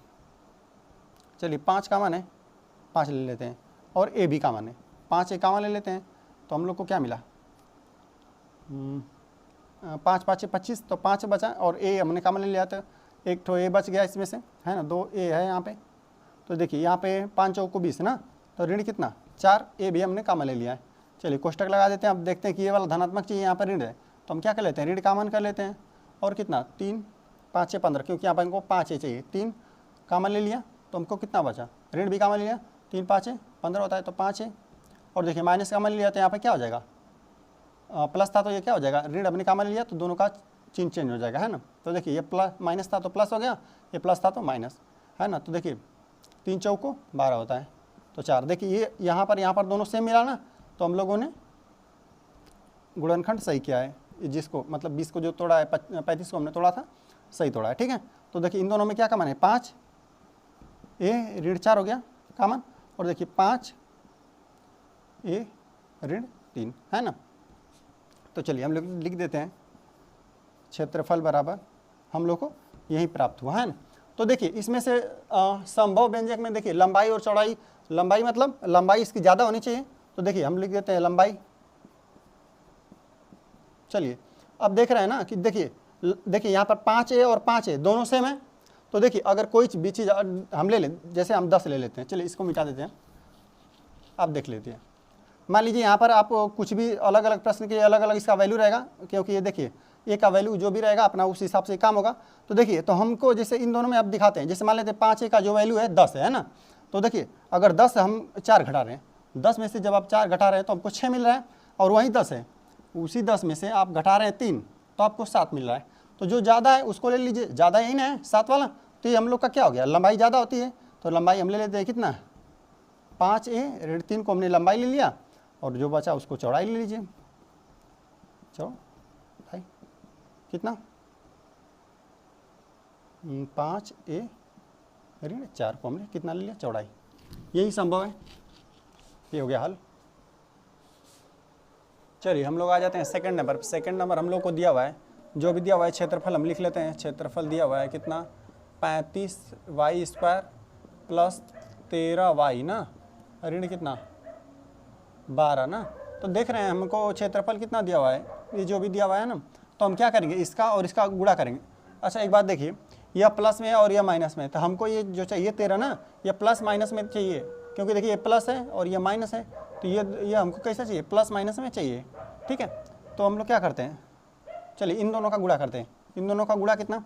चलिए 5 कॉमन है, 5 ले लेते हैं, और a भी कॉमन है, 5 कॉमन ले लेते हैं। तो हम लोग को क्या मिला, 5 5 25, तो 5 बचा और a हमने कॉमन ले लिया, तो एक ठो a बच गया इसमें से, है ना, 2 a है यहाँ पे। तो देखिए यहाँ पे 5 चौक को 20 ना, तो ऋण कितना 4, a भी हमने कॉमन ले लिया है। चलिए कोष्टक लगा देते हैं। अब देखते हैं कि ये वाला धनात्मक चाहिए, यहाँ पर ऋण है, तो हम क्या कर लेते हैं, ऋण कॉमन कर लेते हैं। और कितना 3 5 6 15, क्योंकि यहाँ पर हमको 5 a चाहिए, 3 कॉमन ले लिया, तो हमको कितना बचा, ऋण भी कॉमन ले लिया, 3 5 15 होता है, तो 5 है। और देखिए माइनस कॉमन ले लिया, तो यहाँ पर क्या हो जाएगा, प्लस था तो ये क्या हो जाएगा, ऋण अपने कॉमन ले लिया तो दोनों का चिन्ह चेंज हो जाएगा, है ना। तो देखिए ये प्लस माइनस था तो प्लस हो गया, ये प्लस था तो माइनस, है ना। तो देखिए 3 चौक को 12 होता है, तो 4। देखिए ये यहाँ पर दोनों सेम मिला ना, तो हम लोगों ने गुणनखंड सही किया है, जिसको मतलब 20 को जो तोड़ा है, 35 को हमने तोड़ा था, सही तोड़ा है। ठीक है, तो देखिए इन दोनों में क्या कॉमन है, 5 a ऋण 4 हो गया कॉमन, और देखिए 5 a ऋण 3, है ना। तो चलिए हम लोग लिख देते हैं, क्षेत्रफल बराबर हम लोग को यही प्राप्त हुआ, है ना। तो देखिए इसमें से संभव व्यंजक में देखिए लंबाई और चौड़ाई, लंबाई मतलब लंबाई इसकी ज़्यादा होनी चाहिए, तो देखिए हम लिख देते हैं लंबाई। चलिए अब देख रहे हैं ना कि देखिए यहाँ पर 5a और 5a दोनों सेम है। तो देखिए अगर कोई भी चीज़ हम ले लें, जैसे हम 10 ले लेते हैं, चलिए इसको मिटा देते हैं, आप देख लेते हैं। मान लीजिए यहाँ पर आप कुछ भी अलग अलग प्रश्न के अलग अलग इसका वैल्यू रहेगा, क्योंकि ये देखिए ए का वैल्यू जो भी रहेगा अपना उस हिसाब से काम होगा। तो देखिए तो हमको जैसे इन दोनों में आप दिखाते हैं, जैसे मान लेते हैं 5a का जो वैल्यू है 10 है ना। तो देखिए अगर 10 हम 4 घटा रहे हैं, 10 में से जब आप 4 घटा रहे हैं तो हमको 6 मिल रहा है, और वहीं 10 है, उसी 10 में से आप घटा रहे हैं 3, तो आपको 7 मिल रहा है। तो जो ज़्यादा है उसको ले लीजिए, ज़्यादा यही ना है 7 वाला। तो ये हम लोग का क्या हो गया, लंबाई ज़्यादा होती है, तो लंबाई हम ले लेते हैं कितना, 5a ऋण 3 को हमने लंबाई ले लिया, और जो बचा उसको चौड़ाई ले लीजिए। चौड़ाई कितना, 5a ऋण 4 को हमने कितना ले लिया, चौड़ाई। यही संभव है, ये हो गया हल। चलिए हम लोग आ जाते हैं सेकंड नंबर। सेकंड नंबर हम लोग को दिया हुआ है, जो भी दिया हुआ है क्षेत्रफल हम लिख लेते हैं। क्षेत्रफल दिया हुआ है कितना, 35y² प्लस 13y ना, ऋण कितना 12 ना। तो देख रहे हैं हमको क्षेत्रफल कितना दिया हुआ है, ये जो भी दिया हुआ है ना, तो हम क्या करेंगे, इसका और इसका गुणा करेंगे। अच्छा एक बात देखिए, यह प्लस में है और यह माइनस में है, तो हमको ये जो चाहिए 13 ना, यह प्लस माइनस में चाहिए, क्योंकि देखिए ये प्लस है और ये माइनस है, तो ये हमको कैसा चाहिए, प्लस माइनस में चाहिए। ठीक है, तो हम लोग क्या करते हैं, चलिए इन दोनों का गुणा करते हैं। इन दोनों का गुणा कितना,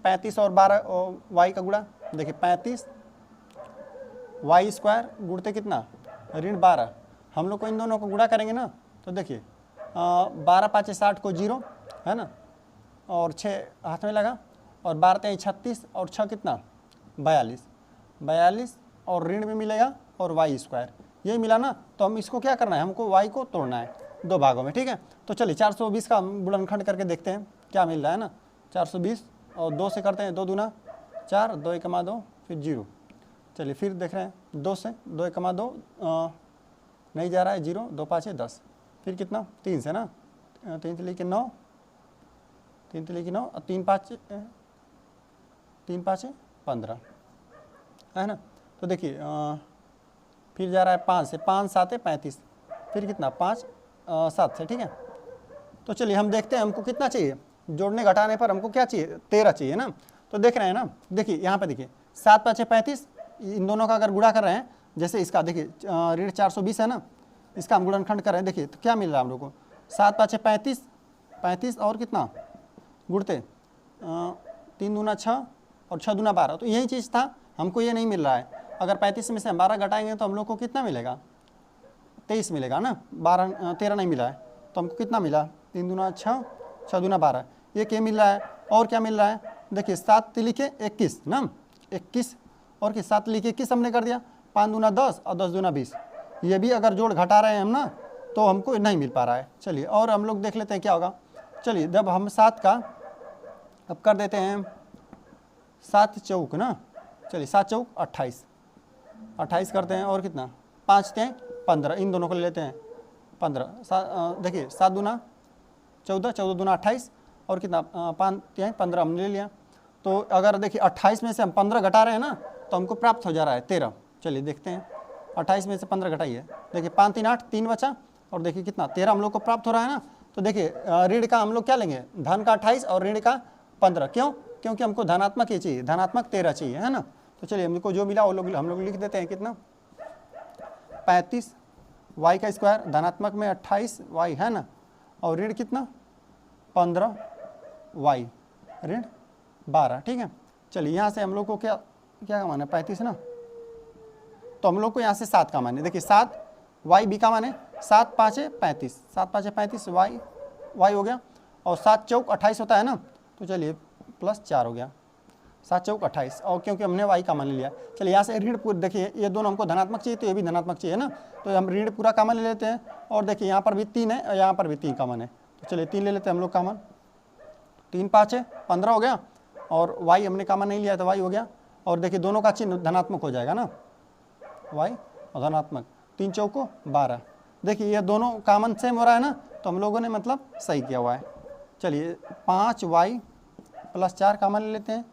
35 और 12 और y का गुणा, देखिए 35y² गुणते कितना ऋण 12, हम लोग को इन दोनों को गुणा करेंगे ना, तो देखिए 12 5 60 को 0 है ना, और 6 हाथ में लगा, और 12 3 36, और 6 कितना 42 और ऋण में मिलेगा और y², यही मिला ना। तो हम इसको क्या करना है, हमको y को तोड़ना है 2 भागों में, ठीक है। तो चलिए 420 का हम गुणनखंड करके देखते हैं क्या मिल रहा है ना। 420 और 2 से करते हैं, 2 दूना 4, 2 1 2 फिर 0। चलिए फिर देख रहे हैं 2 से, 2 1 2 नहीं जा रहा है 0, 2 5 10, फिर कितना 3 से ना, 3 3 के 9, 3 3 के 9 और 3 5 15 है ना। तो देखिए फिर जा रहा है 5 से, 5 7 35, फिर कितना 5 7 से, ठीक है। तो चलिए हम देखते हैं हमको कितना चाहिए, जोड़ने घटाने पर हमको क्या चाहिए 13 चाहिए ना। तो देख रहे हैं ना, देखिए यहाँ पे देखिए 7 5 35, इन दोनों का अगर गुणा कर रहे हैं, जैसे इसका देखिए ऋण 420 है ना, इसका हम गुणनखंड कर रहे हैं, देखिए तो क्या मिल रहा है हम लोग को 7 5 35 और कितना गुणते 3 दूना 6 और 6 दूना 12, तो यही चीज़ था, हमको ये नहीं मिल रहा है। अगर 35 में से हम 12 घटाएंगे तो हम लोग को कितना मिलेगा 23 मिलेगा ना, 13 नहीं मिला है, तो हमको कितना मिला 3 दूना 6, 6 दूना 12, ये क्या मिल रहा है। और क्या मिल रहा है, देखिए 7 लिखे 21 ना, 21 और कि 7 लिखे 21 हमने कर दिया, 5 दूना 10 और 10 दूना 20, ये भी अगर जोड़ घटा रहे हैं हम ना तो हमको नहीं मिल पा रहा है। चलिए और हम लोग देख लेते हैं क्या होगा। चलिए जब हम 7 का अब कर देते हैं 7 चौक ना, चलिए 7 चौक 28 करते हैं, और कितना 5 3 15, इन दोनों को ले लेते हैं 15, देखिए 7 दूना 14, 14 दूना 28 और कितना 5 3 15 हमने ले लिया। तो अगर देखिए 28 में से हम 15 घटा रहे हैं ना तो हमको प्राप्त हो जा रहा है 13। चलिए देखते हैं 28 में से 15 घटाइए, देखिए 5 3 8, 3 बचा, और देखिए कितना 13 हम लोग को प्राप्त हो रहा है ना। तो देखिए ऋण का हम लोग क्या लेंगे, धन का 28 और ऋण का 15, क्यों, क्योंकि हमको धनात्मक ये चाहिए, धनात्मक 13 चाहिए है ना। तो चलिए हमको जो मिला वो लोग हम लोग लिख देते हैं, कितना 35 y का स्क्वायर, धनात्मक में 28 y है ना, और ऋण कितना 15 y, ऋण 12, ठीक है। चलिए यहाँ से हम लोग को क्या क्या कमाना है 35 ना, तो हम लोग को यहाँ से 7 का माने, देखिए 7 y b का माने 7 5 35, 7 5 35 y हो गया, और 7 चौक 28 होता है ना, तो चलिए प्लस 4 हो गया, 7 चौक 28, और क्योंकि हमने y का मान लिया। चलिए यहाँ से ऋण पूरा, देखिए ये दोनों हमको धनात्मक चाहिए तो ये भी धनात्मक चाहिए ना, तो हम ऋण पूरा कामन ले लेते हैं। और देखिए यहाँ पर भी 3 है और यहाँ पर भी 3 कामन है, तो चलिए 3 ले लेते हैं हम लोग कामन, 3 5 15 हो गया, और y हमने कामन नहीं लिया तो y हो गया, और देखिए दोनों का चिन्ह धनात्मक हो जाएगा ना, y और धनात्मक, 3 चौको 12, देखिए ये दोनों कामन सेम हो रहा है ना, तो हम लोगों ने मतलब सही किया हुआ है। चलिए 5y प्लस 4 कामन ले लेते हैं,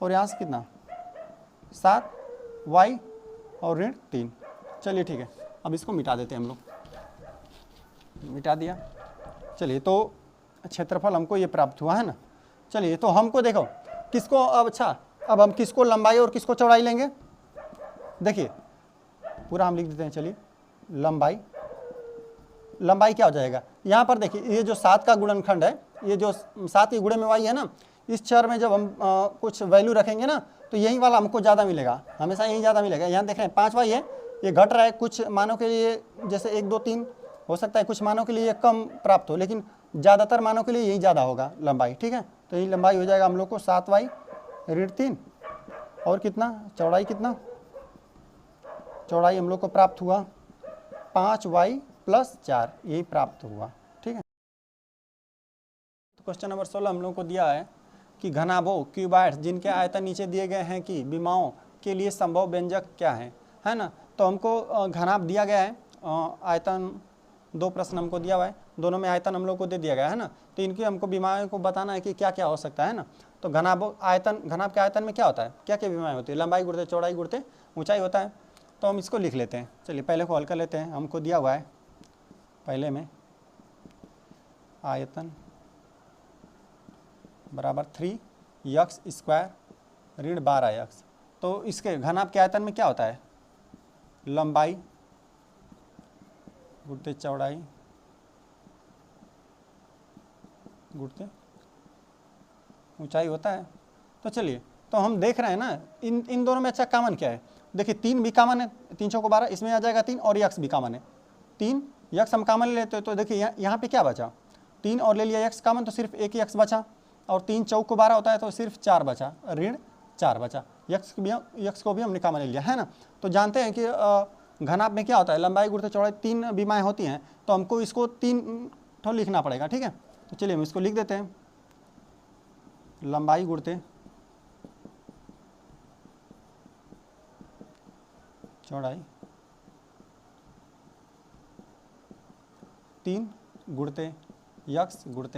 और यहाँ से कितना 7 y और ऋण 3। चलिए ठीक है, अब इसको मिटा देते हैं हम लोग, मिटा दिया। चलिए तो क्षेत्रफल हमको ये प्राप्त हुआ है ना। चलिए तो हमको देखो किसको, अब अच्छा अब हम किसको लंबाई और किसको चौड़ाई लेंगे, देखिए पूरा हम लिख देते हैं। चलिए लंबाई क्या हो जाएगा, यहाँ पर देखिए ये जो 7 का गुणनखंड है, ये जो 7 के गुणे में y है ना, इस चर में जब हम कुछ वैल्यू रखेंगे ना तो यही वाला हमको ज़्यादा मिलेगा, हमेशा यही ज़्यादा मिलेगा। यहाँ देख रहे हैं 5y है, ये घट रहा है, कुछ मानों के लिए जैसे 1 2 3 हो सकता है, कुछ मानों के लिए कम प्राप्त हो, लेकिन ज़्यादातर मानों के लिए यही ज़्यादा होगा लंबाई, ठीक है। तो यही लंबाई हो जाएगा हम लोग को 7y ऋण 3, और कितना चौड़ाई, कितना चौड़ाई हम लोग को प्राप्त हुआ 5y प्लस 4, यही प्राप्त हुआ, ठीक है। तो क्वेश्चन नंबर 16 हम लोग को दिया है कि घनाभों क्यूबॉइड्स जिनके आयतन नीचे दिए गए हैं कि विमाओं के लिए संभव व्यंजक क्या है ना। तो हमको घनाभ दिया गया है, आयतन 2 प्रश्न हमको दिया हुआ है, दोनों में आयतन हम लोग को दे दिया गया है ना, तो इनकी हमको विमाओं को बताना है कि क्या क्या हो सकता है ना। तो घनाभ के आयतन में क्या होता है, क्या क्या विमाएँ होती है, लंबाई गुणते चौड़ाई गुणते ऊंचाई होता है। तो हम इसको लिख लेते हैं, चलिए पहले को हल कर लेते हैं। हमको दिया हुआ है पहले में आयतन बराबर 3x स्क्वायर ऋण 12x, तो इसके घनाभ के आयतन में क्या होता है, लंबाई गुणते चौड़ाई गुणते ऊंचाई होता है। तो चलिए तो हम देख रहे हैं ना इन दोनों में अच्छा कॉमन क्या है, देखिए 3 भी कॉमन है, 3 चौको 12, इसमें आ जाएगा 3 और यक्स भी कॉमन है, 3 यक्स हम कॉमन ले लेते हैं तो देखिए यहाँ पे क्या बचा, 3 और ले लिया यक्स कॉमन तो सिर्फ एक यक्स बचा, और 3 चौक को 12 होता है तो सिर्फ 4 बचा, ऋण 4 बचा, यक्स को भी हमने कॉमन ले लिया है ना। तो जानते हैं कि घनाभ में क्या होता है, लंबाई गुणित चौड़ाई 3 विमाएँ होती हैं, तो हमको इसको 3 ठो लिखना पड़ेगा, ठीक है। तो चलिए हम इसको लिख देते हैं, लंबाई गुणित चौड़ाई 3 गुणित यक्स गुणित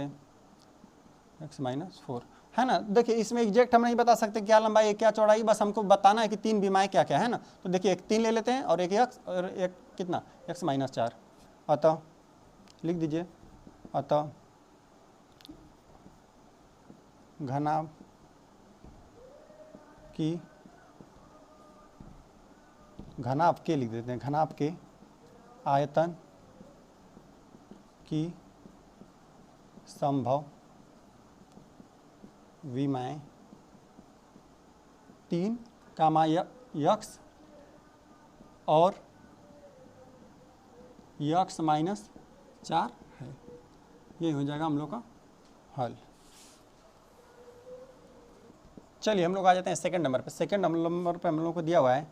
x माइनस 4 है ना। देखिए इसमें एग्जैक्ट हम नहीं बता सकते क्या लंबाई है क्या चौड़ाई, बस हमको बताना है कि 3 विमाएँ क्या क्या है ना। तो देखिए एक 3 ले लेते हैं और एक यक्स और एक कितना x माइनस 4, अतः लिख दीजिए, अतः घनाभ की, घनाभ के लिख देते हैं, घनाभ के आयतन की संभव विमाएँ 3 कामा यक्स और यक्स माइनस 4 है। ये हो जाएगा हम लोग का हल। चलिए हम लोग आ जाते हैं सेकंड नंबर पे। सेकंड नंबर पे हम लोग को दिया हुआ है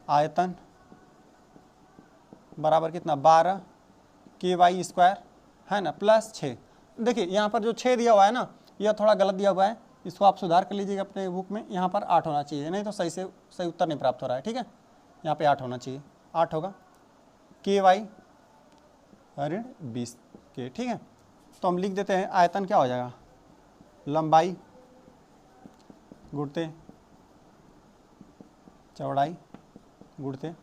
आयतन बराबर कितना 12 KY² है ना प्लस 6। देखिए यहाँ पर जो 6 दिया हुआ है ना यह थोड़ा गलत दिया हुआ है, इसको आप सुधार कर लीजिएगा अपने बुक में, यहाँ पर 8 होना चाहिए, नहीं तो सही उत्तर नहीं प्राप्त हो रहा है, ठीक है। यहाँ पे 8 होना चाहिए, 8 होगा, KY ऋण 20 के, ठीक है। तो हम लिख देते हैं आयतन क्या हो जाएगा, लंबाई गुणित चौड़ाई गुणित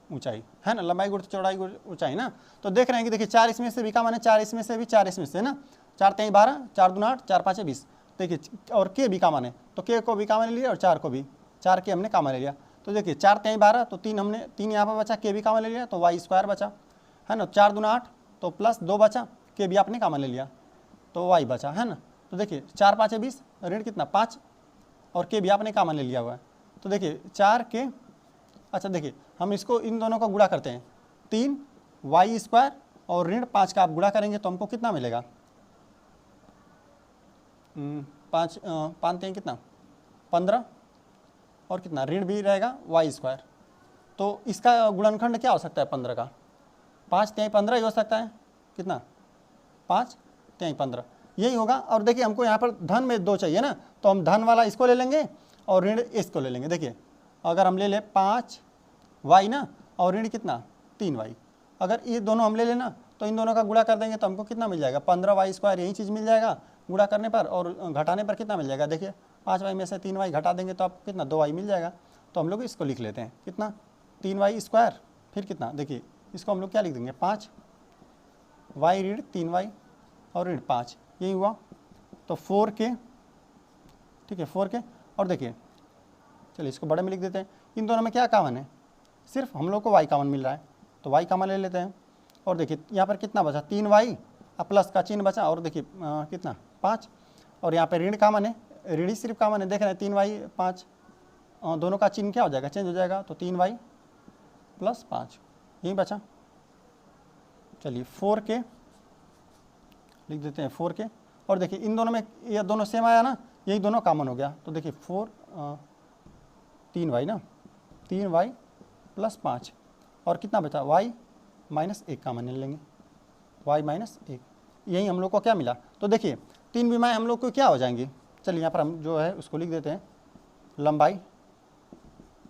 ऊंचाई है ना, लंबाई गुणित चौड़ाई ऊंचाई ना। तो देख रहे हैं कि देखिए 4 इसमें से भी का माने 4 इसमें से भी 4 इसमें से ना, 4 3 12, 4 2 8, 4 5 20। देखिए और के भी का माने तो के को भी का माने लिया और 4 को भी, 4 के हमने का माने लिया। तो देखिए 4 3 12 तो 3 हमने 3 यहाँ पर बचा, के भी का माने लिया तो y² बचा है ना, 4 2 8 तो प्लस 2 बचा, के भी आपने का माने लिया तो y बचा है ना। तो देखिए 4 5 20 ऋण कितना 5 और के भी आपने का माने लिया हुआ है। तो देखिए 4 के, अच्छा देखिए हम इसको इन दोनों का गुणा करते हैं, 3y² और ऋण 5 का आप गुणा करेंगे तो हमको कितना मिलेगा, 5 3 कितना 15 और कितना ऋण भी रहेगा y²। तो इसका गुणनखंड क्या हो सकता है 15 का, 5 3 15 ही हो सकता है, कितना 5 3 15 यही होगा। और देखिए हमको यहाँ पर धन में 2 चाहिए ना, तो हम धन वाला इसको ले लेंगे और ऋण इसको ले लेंगे। देखिए अगर हम ले लें 5y ना और ऋण कितना 3y, अगर ये दोनों हम ले लेना तो इन दोनों का गुणा कर देंगे तो हमको कितना मिल जाएगा 15y², यही चीज़ मिल जाएगा गुणा करने पर, और घटाने पर कितना मिल जाएगा, देखिए 5y में से 3y घटा देंगे तो आपको कितना 2y मिल जाएगा। तो हम लोग इसको लिख लेते हैं कितना 3y², फिर कितना देखिए इसको हम लोग क्या लिख देंगे 5y ऋण 3y और ऋण 5, यही हुआ। तो 4k, ठीक है 4k। और देखिए चलिए इसको बड़े में लिख देते हैं, इन दोनों में क्या कॉमन है, सिर्फ हम लोग को y कॉमन मिल रहा है तो y कॉमन ले लेते हैं। और देखिए यहाँ पर कितना बचा 3y प्लस का चिन्ह बचा, और देखिए कितना 5, और यहाँ पे ऋण कॉमन है, ऋण ही सिर्फ कॉमन है, देख रहे हैं 3y 5, दोनों का चिन्ह क्या हो जाएगा चेंज हो जाएगा, तो 3y प्लस 5 यही बचा। चलिए 4k लिख देते हैं 4k। और देखिए इन दोनों में ये दोनों सेम आया ना, यही दोनों कॉमन हो गया, तो देखिए 3y ना 3y प्लस 5 और कितना बचा y माइनस 1 कॉमन ले लेंगे, y माइनस 1, यही हम लोग को क्या मिला। तो देखिए 3 विमाएँ हम लोग को क्या हो जाएंगी, चलिए यहाँ पर हम जो है उसको लिख देते हैं, लंबाई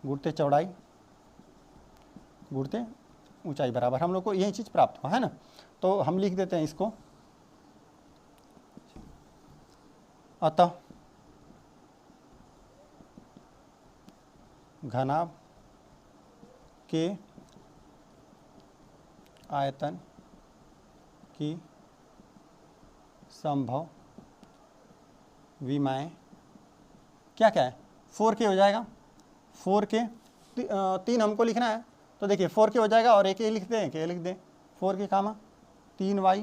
गुणित चौड़ाई गुणित ऊंचाई बराबर हम लोग को यही चीज़ प्राप्त हुआ है ना। तो हम लिख देते हैं इसको, अतः घनाभ के आयतन की संभव विमाएँ क्या क्या है 4k हो जाएगा, 4k 3 हमको लिखना है तो देखिए 4k हो जाएगा, और एक ये लिख दें, लिख दें 4k कामा 3y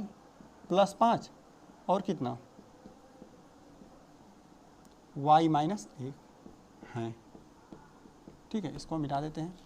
प्लस 5 और कितना y माइनस 1 है, ठीक है। इसको मिटा देते हैं।